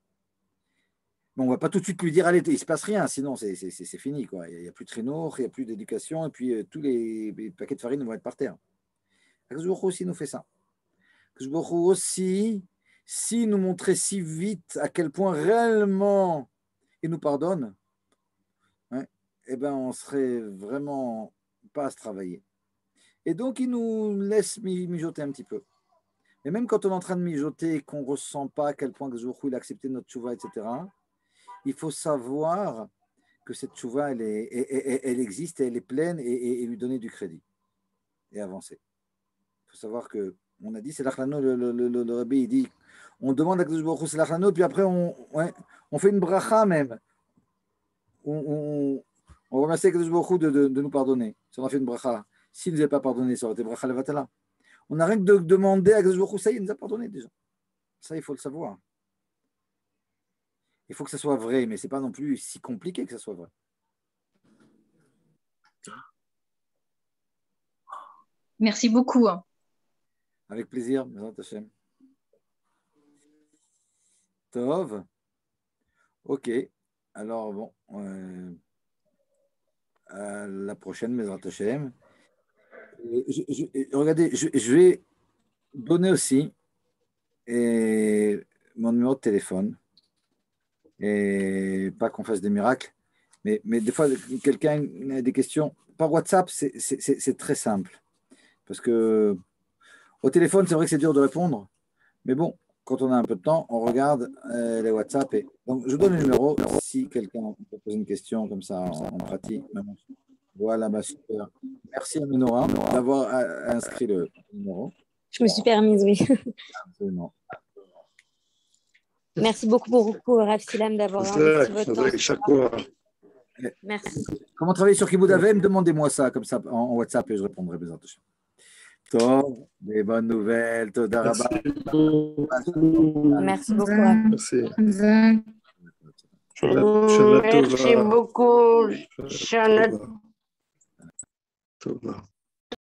Mais on ne va pas tout de suite lui dire, allez, il ne se passe rien, sinon c'est fini, quoi. Il n'y a plus de traîneau, il n'y a plus d'éducation, et puis tous les paquets de farine vont être par terre. Akadosh Baruch Hu aussi nous fait ça. Akadosh Baruch Hu aussi, s'il nous montrait si vite à quel point réellement il nous pardonne, hein, eh ben on serait vraiment pas à se travailler. Et donc il nous laisse mijoter un petit peu. Et même quand on est en train de mijoter et qu'on ne ressent pas à quel point Akadosh Baruch Hu il a accepté notre tchouva, etc., il faut savoir que cette tchouva, elle existe, elle est pleine, et lui donner du crédit et avancer. Il faut savoir que on a dit, c'est l'achlano, le rabbi, il dit, on demande à Akadosh Baruch Hu, c'est l'achlano, puis après, on fait une bracha même. On remercie Akadosh Baruch Hu de nous pardonner. Si on a fait une bracha, s'il ne nous avait pas pardonné, ça aurait été bracha levatala. On n'a rien que de demander à Akadosh Baruch Hu, ça y est, il nous a pardonné déjà. Ça, il faut le savoir. Il faut que ça soit vrai, mais ce n'est pas non plus si compliqué que ça soit vrai. Merci beaucoup. Avec plaisir, Bezrat Hashem. Tov. Ok. Alors, bon. À la prochaine, Bezrat Hashem. Regardez, je vais donner aussi mon numéro de téléphone. Et pas qu'on fasse des miracles, mais des fois, quelqu'un a des questions. Par WhatsApp, c'est très simple. Parce que au téléphone, c'est vrai que c'est dur de répondre. Mais bon, quand on a un peu de temps, on regarde les WhatsApp. Donc, je vous donne le numéro si quelqu'un peut poser une question comme ça en pratique. Voilà, bah, super. Merci à Menorah d'avoir inscrit le numéro. Je me suis permise, oui. Absolument. Merci beaucoup, Rav Silam, d'avoir investi votre temps. Merci. Comment travailler sur Kibbout Avem? Demandez-moi ça comme ça en WhatsApp et je répondrai. Tov, des bonnes nouvelles. Toda Rabba. Merci beaucoup. Merci. Merci beaucoup. Shana Tova.